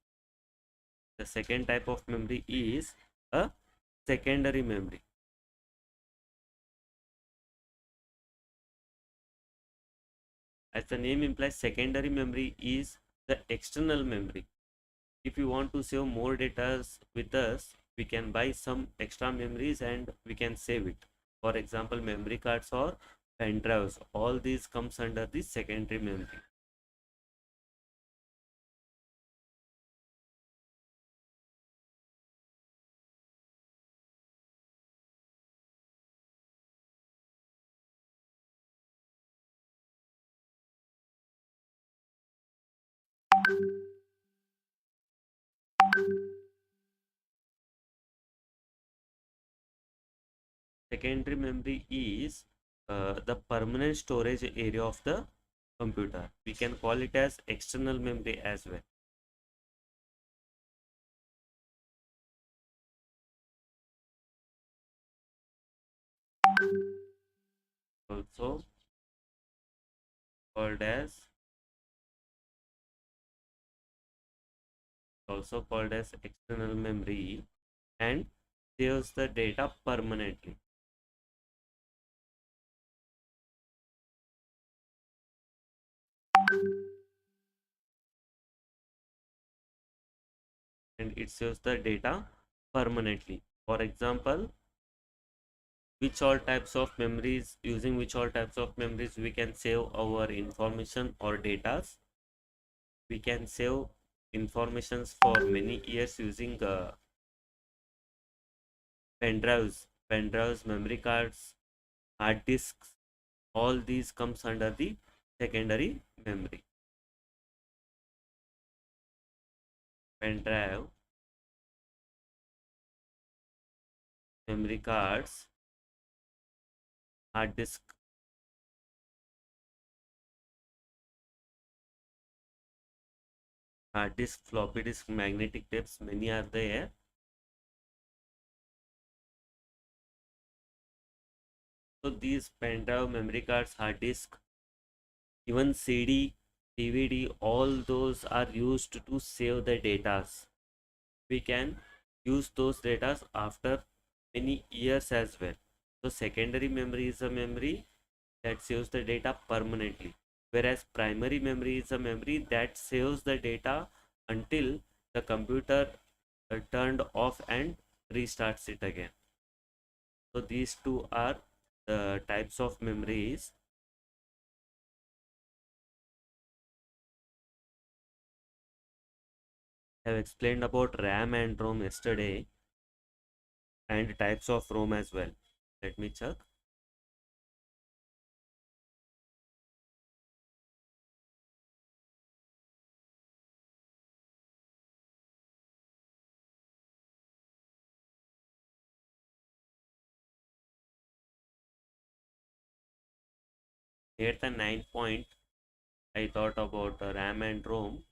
The second type of memory is a secondary memory. As the name implies, secondary memory is the external memory. If you want to save more data with us, we can buy some extra memories and we can save it. For example, memory cards or pen drives. All these comes under the secondary memory. Secondary memory is the permanent storage area of the computer. We can call it as external memory as well. Also called as external memory and saves the data permanently. And it saves the data permanently. For example, which all types of memories, using which all types of memories we can save our information or data. We can save informations for many years using pen drives, memory cards, hard disks. All these comes under the secondary memory. Pen drive, memory cards, hard disk. Hard disk, floppy disk, magnetic tapes, many are there. So these pen drive, memory cards, hard disk, even CD, DVD, all those are used to save the data. We can use those data after many years as well. So secondary memory is a memory that saves the data permanently, whereas primary memory is a memory that saves the data until the computer turned off and restarts it again. So these two are the types of memories. I have explained about RAM and ROM yesterday and types of ROM as well. Let me check. Here the 9 point I thought about RAM and ROM.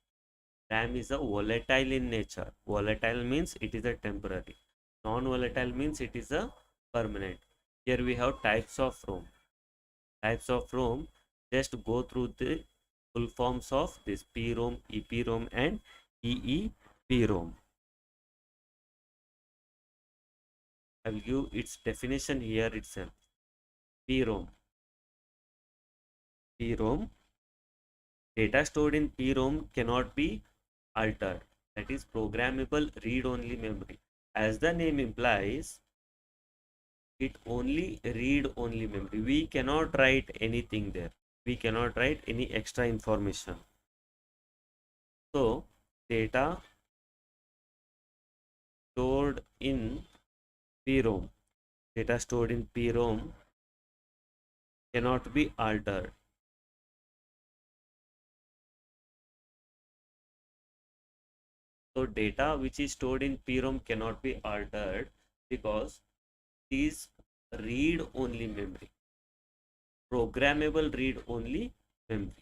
RAM is a volatile in nature. Volatile means it is a temporary. Non-volatile means it is a permanent. Here we have types of ROM. Types of ROM. Just go through full forms of this PROM, EPROM and EEPROM. I will give its definition here itself. PROM. PROM. Data stored in PROM cannot be altered. That is programmable read-only memory. As the name implies, it only read-only memory. We cannot write anything there. We cannot write any extra information. So, data stored in PROM. Data stored in PROM cannot be altered. So data which is stored in PROM cannot be altered because it is read-only memory, programmable read-only memory.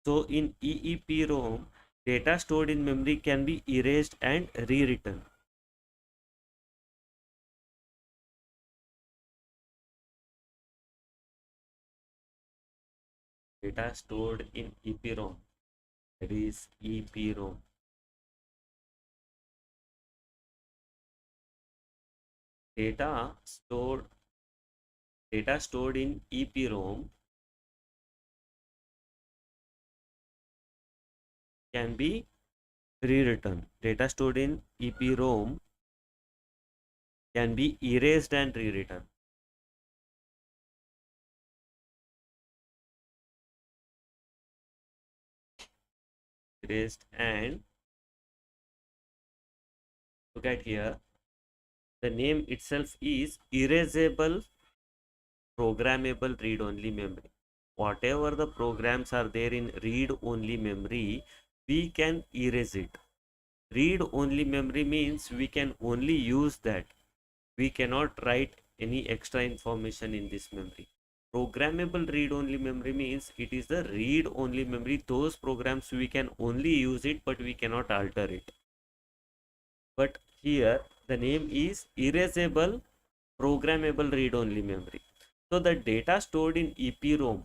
So in EEPROM, data stored in memory can be erased and rewritten. Data stored in EPROM, that is EPROM. Data stored in EPROM can be rewritten. Data stored in EPROM can be erased and rewritten. Erased and look at here. The name itself is erasable programmable read-only memory. Whatever the programs are there in read-only memory, we can erase it. Read-only memory means we can only use that. We cannot write any extra information in this memory. Programmable read-only memory means it is the read-only memory. Those programs we can only use it, but we cannot alter it. But here the name is erasable programmable read-only memory. So the data stored in EPROM,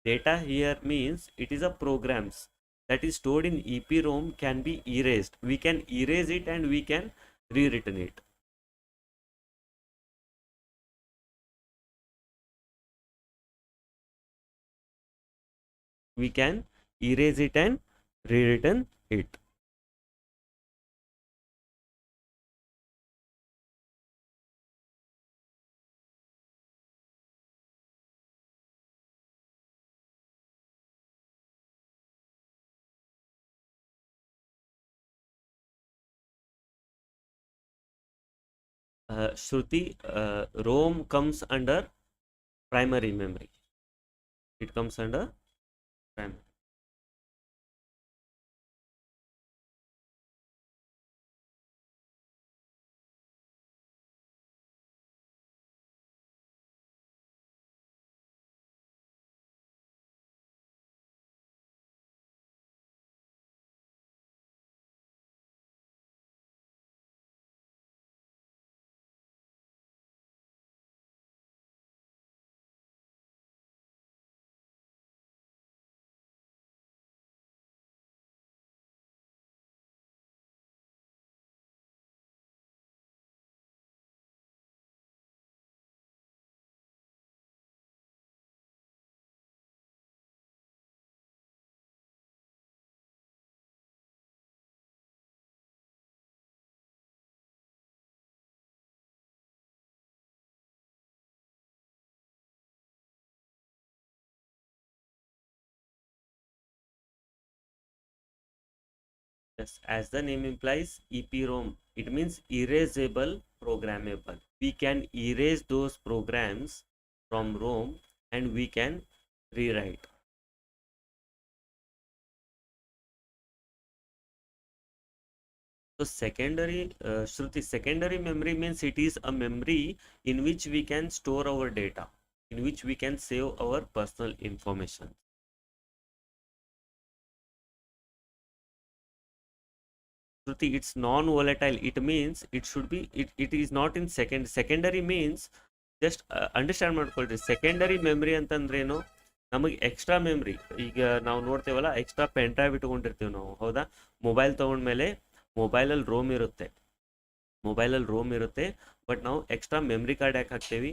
data here means it is a programs that is stored in EPROM can be erased. We can erase it and we can rewritten it. We can erase it and rewritten it. Shruti, ROM comes under primary memory. It comes under primary. Yes, as the name implies, EPROM, it means erasable programmable. We can erase those programs from ROM and we can rewrite. So secondary, Shruti, secondary memory means it is a memory in which we can store our data, in which we can save our personal information. Shruti, it's non-volatile. It means it should be, it is not in secondary means just understand what called secondary memory antandreno. ನಮಗೆ extra memory, ಈಗ ನಾವು ನೋಡ್ತೇವಲ್ಲ, extra pen drive ಇಟ್ಕೊಂಡಿರ್ತೀವಿ ನಾವು, ಹೌದಾ? Mobile ತೊಗೊಂಡ್ಮೇಲೆ ಮೊಬೈಲಲ್ಲಿ Rome ಇರುತ್ತೆ, but ನಾವು extra memory card ಯಾಕೆ ಹಾಕ್ತೇವೆ?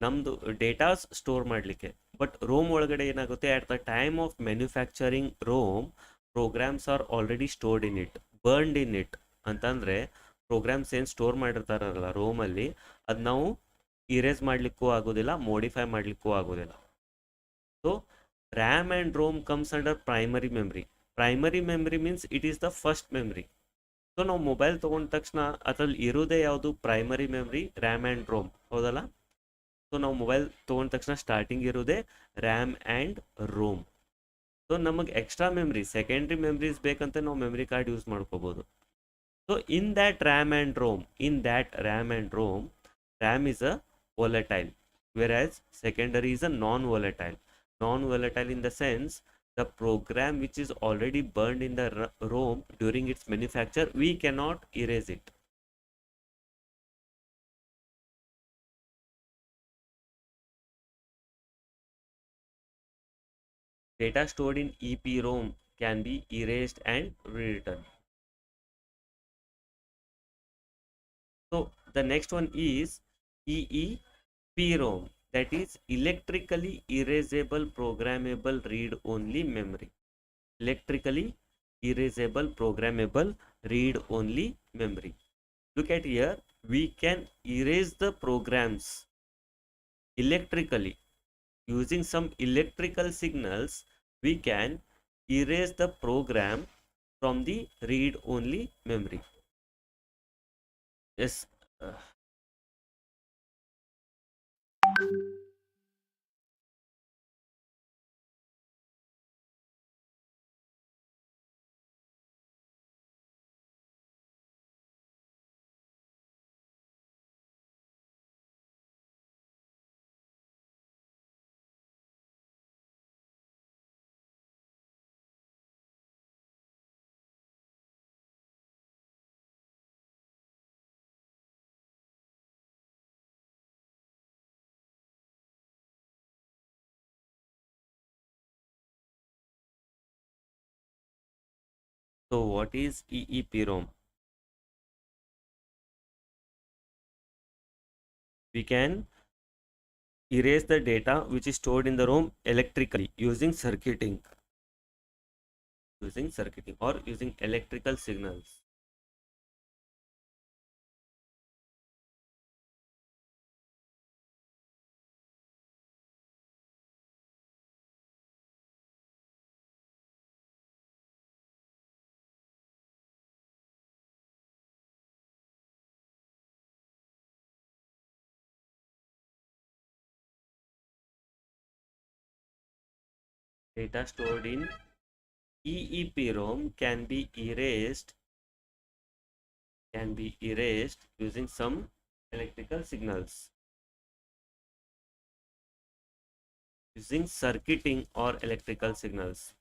ನಮ್ಮದು ಡೇಟಾಸ್ ಸ್ಟೋರ್ ಮಾಡಲಿಕ್ಕೆ. ಬಟ್ ರೋಮ್ ಒಳಗಡೆ ಏನಾಗುತ್ತೆ, at the time of manufacturing ROM, programs are already stored in it, burned in it. ಅಂತಂದರೆ ಪ್ರೋಗ್ರಾಮ್ಸ್ ಏನು ಸ್ಟೋರ್ ಮಾಡಿರ್ತಾರಲ್ಲ ರೋಮಲ್ಲಿ, ಅದು ನಾವು ಇರೇಸ್ ಮಾಡಲಿಕ್ಕೂ ಆಗೋದಿಲ್ಲ, ಮೋಡಿಫೈ ಮಾಡಲಿಕ್ಕೂ ಆಗೋದಿಲ್ಲ. So RAM and ROM comes under primary memory. Primary memory means it is the first memory. So ನಾವು ಮೊಬೈಲ್ ತೊಗೊಂಡ ತಕ್ಷಣ ಅದ್ರಲ್ಲಿ ಇರೋದೇ ಯಾವುದು? Primary memory, RAM and ROM, ಹೌದಲ್ಲ? ಸೊ ನಾವು ಮೊಬೈಲ್ ತೊಗೊಂಡ ತಕ್ಷಣ ಸ್ಟಾರ್ಟಿಂಗ್ ಇರೋದೇ ರ್ಯಾಮ್ ಆ್ಯಂಡ್ ರೋಮ್. ಸೊ ನಮಗೆ ಎಕ್ಸ್ಟ್ರಾ ಮೆಮ್ರಿ, ಸೆಕೆಂಡ್ರಿ ಮೆಮ್ರೀಸ್ ಬೇಕಂತ ನಾವು ಮೆಮ್ರಿ ಕಾರ್ಡ್ ಯೂಸ್ ಮಾಡ್ಕೋಬೋದು. So in that RAM and ROM, RAM is a volatile, whereas secondary is a non-volatile. Non-volatile in the sense, the program which is already burned in the ROM during its manufacture, we cannot erase it. Data stored in EPROM can be erased and rewritten. So the next one is EEPROM, that is electrically erasable programmable read-only memory. Electrically erasable programmable read-only memory. Look at here, we can erase the programs electrically. Using some electrical signals, we can erase the program from the read-only memory. Yes. So what is EEPROM? We can erase the data which is stored in the ROM electrically using circuiting or using electrical signals. Data stored in EEPROM can be erased using some electrical signals, using circuiting or electrical signals.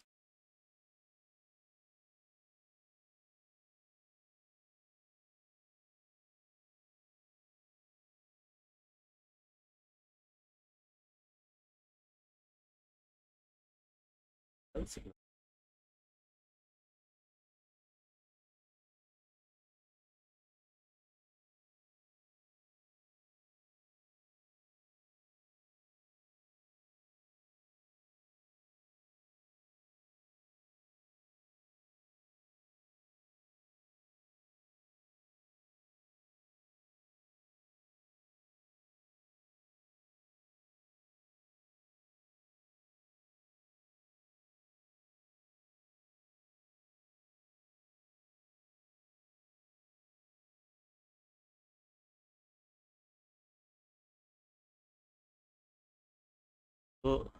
So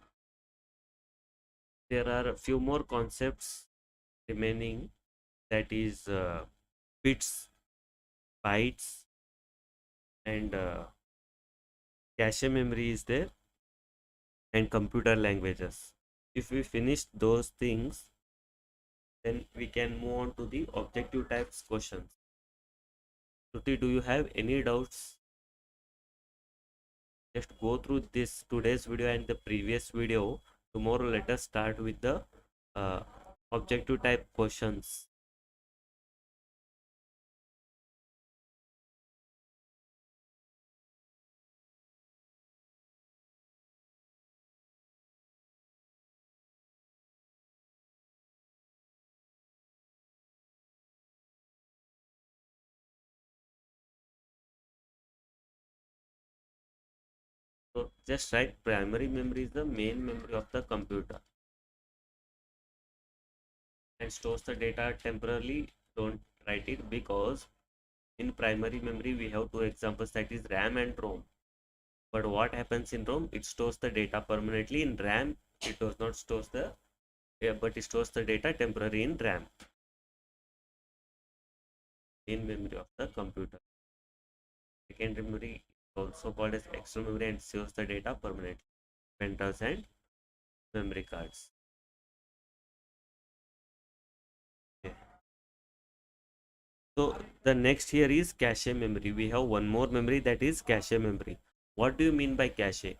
there are a few more concepts remaining, that is bits, bytes, and cache memory is there, and computer languages. If we finish those things, then we can move on to the objective types questions. Shruti, do you have any doubts? Just go through this today's video and the previous video Tomorrow let us start with the uh, objective type questions. So just write primary memory is the main memory of the computer and stores the data temporarily. Don't write it because in primary memory we have two examples, that is RAM and ROM. But what happens in ROM? It stores the data permanently. In RAM, it does not store the, but it stores the data temporarily in RAM, in memory of the computer. Secondary memory, also called as external memory, and stores the data permanently. Pen drives and memory cards. Okay. So the next here is cache memory. We have one more memory, that is cache memory. What do you mean by cache?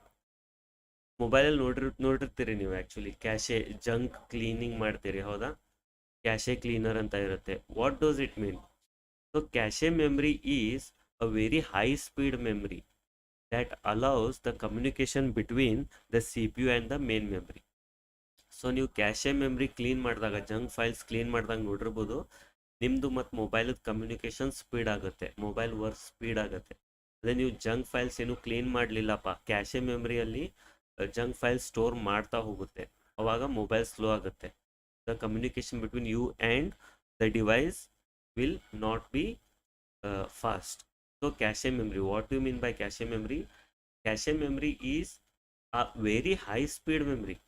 ಮೊಬೈಲಲ್ಲಿ ನೋಡಿರ್ತೀರಿ ನೀವು actually ಕ್ಯಾಶೆ junk cleaning ಮಾಡ್ತೀರಿ ಹೌದಾ, ಕ್ಯಾಶೆ cleaner ಅಂತ ಇರುತ್ತೆ. What does it mean? So cache memory is a very high speed memory that allows the communication between the CPU and the main memory. So ನೀವು cache memory clean ಮಾಡಿದಾಗ, junk files clean ಮಾಡಿದಾಗ ನೋಡಿರ್ಬೋದು, ನಿಮ್ಮದು ಮತ್ತು ಮೊಬೈಲದ communication speed ಆಗುತ್ತೆ, mobile work speed ಆಗುತ್ತೆ. ಅದೇ ನೀವು ಜಂಕ್ ಫೈಲ್ಸ್ ಏನು ಕ್ಲೀನ್ ಮಾಡಲಿಲ್ಲಪ್ಪ, ಕ್ಯಾಶೆ ಮೆಮ್ರಿಯಲ್ಲಿ ಜಂಕ್ ಫೈಲ್ ಸ್ಟೋರ್ ಮಾಡ್ತಾ ಹೋಗುತ್ತೆ, ಅವಾಗ ಮೊಬೈಲ್ ಸ್ಲೋ ಆಗುತ್ತೆ. The communication between you and the device will not be fast. So cache memory, what do you mean by cache memory? Cache memory is a very high speed memory.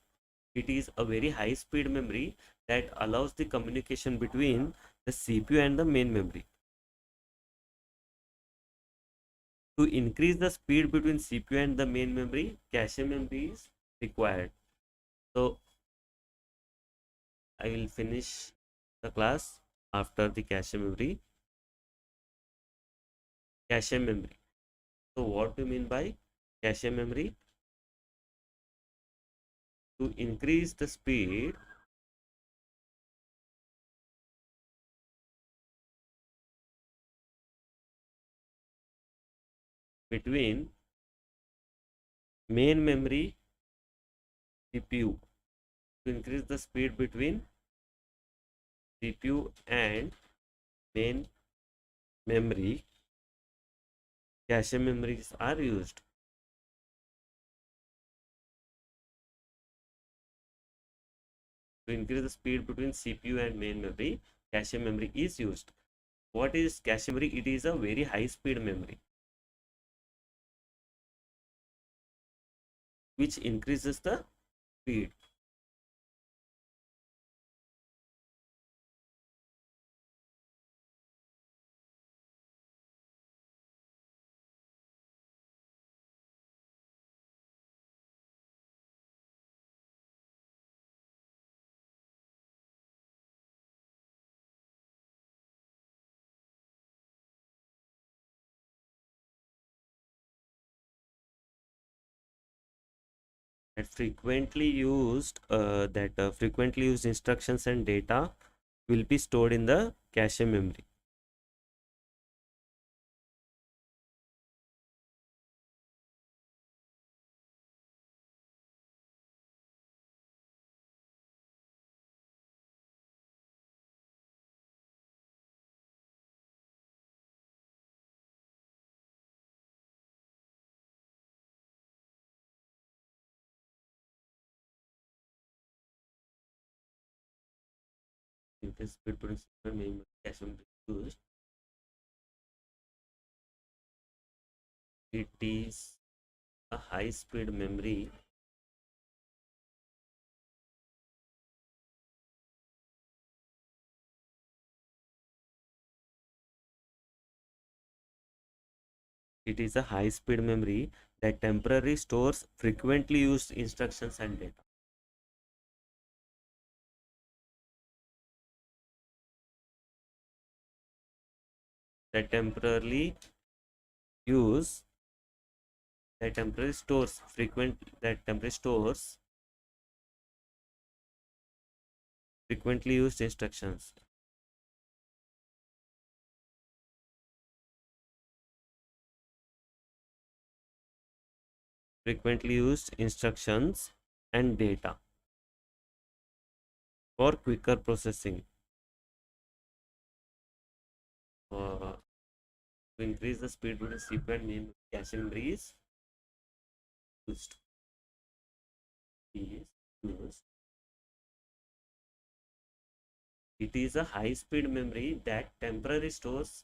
It is a very high speed memory that allows the communication between the CPU and the main memory. To increase the speed between CPU and the main memory, cache memory is required. So I will finish the class after the cache memory. Cache memory. So what do you mean by cache memory? To increase the speed between main memory CPU, to increase the speed between CPU and main memory, cache memories are used. To increase the speed between CPU and main memory, cache memory is used. What is cache memory? It is a very high speed memory which increases the speed. That frequently used instructions and data will be stored in the cache memory. Increase speed between CPU and main memory, cache memory is used. It is a high speed memory It is a high speed memory that temporarily stores frequently used instructions and data. That temporarily use that temporarily stores Frequently used instructions. Frequently used instructions and data for quicker processing. To increase the speed between CPU and main cache memory used. Is used. It is a high-speed memory that temporarily stores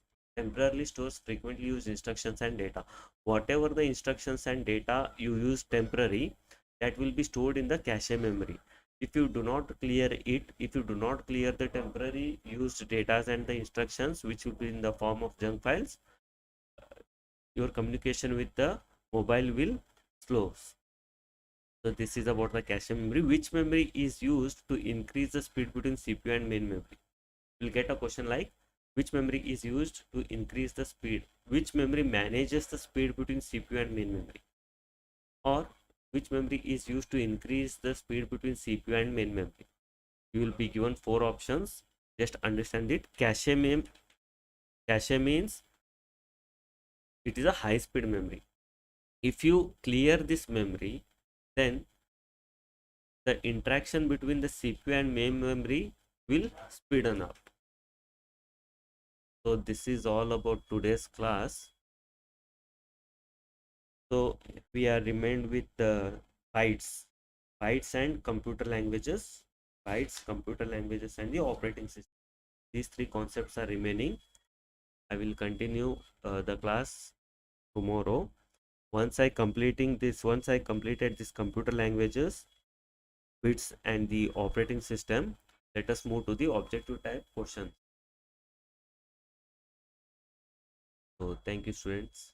frequently used instructions and data. Whatever the instructions and data you use temporary, that will be stored in the cache memory. If you do not clear it, if you do not clear the temporary used data and the instructions, which will be in the form of junk files, your communication with the mobile will slow. So this is about the cache memory. Which memory is used to increase the speed between CPU and main memory? We'll get a question like, which memory is used to increase the speed? Which memory manages the speed between CPU and main memory? Or which memory is used to increase the speed between CPU and main memory? You will be given four options. Just understand it. Cache means it is a high speed memory. If you clear this memory, then the interaction between the CPU and main memory will speeden up. So this is all about today's class. So we are remained with bytes and computer languages, bytes, computer languages, and the operating system. These three concepts are remaining. I will continue the class tomorrow. Once I completed this computer languages, bits, and the operating system, let us move to the objective type question. So thank you, students.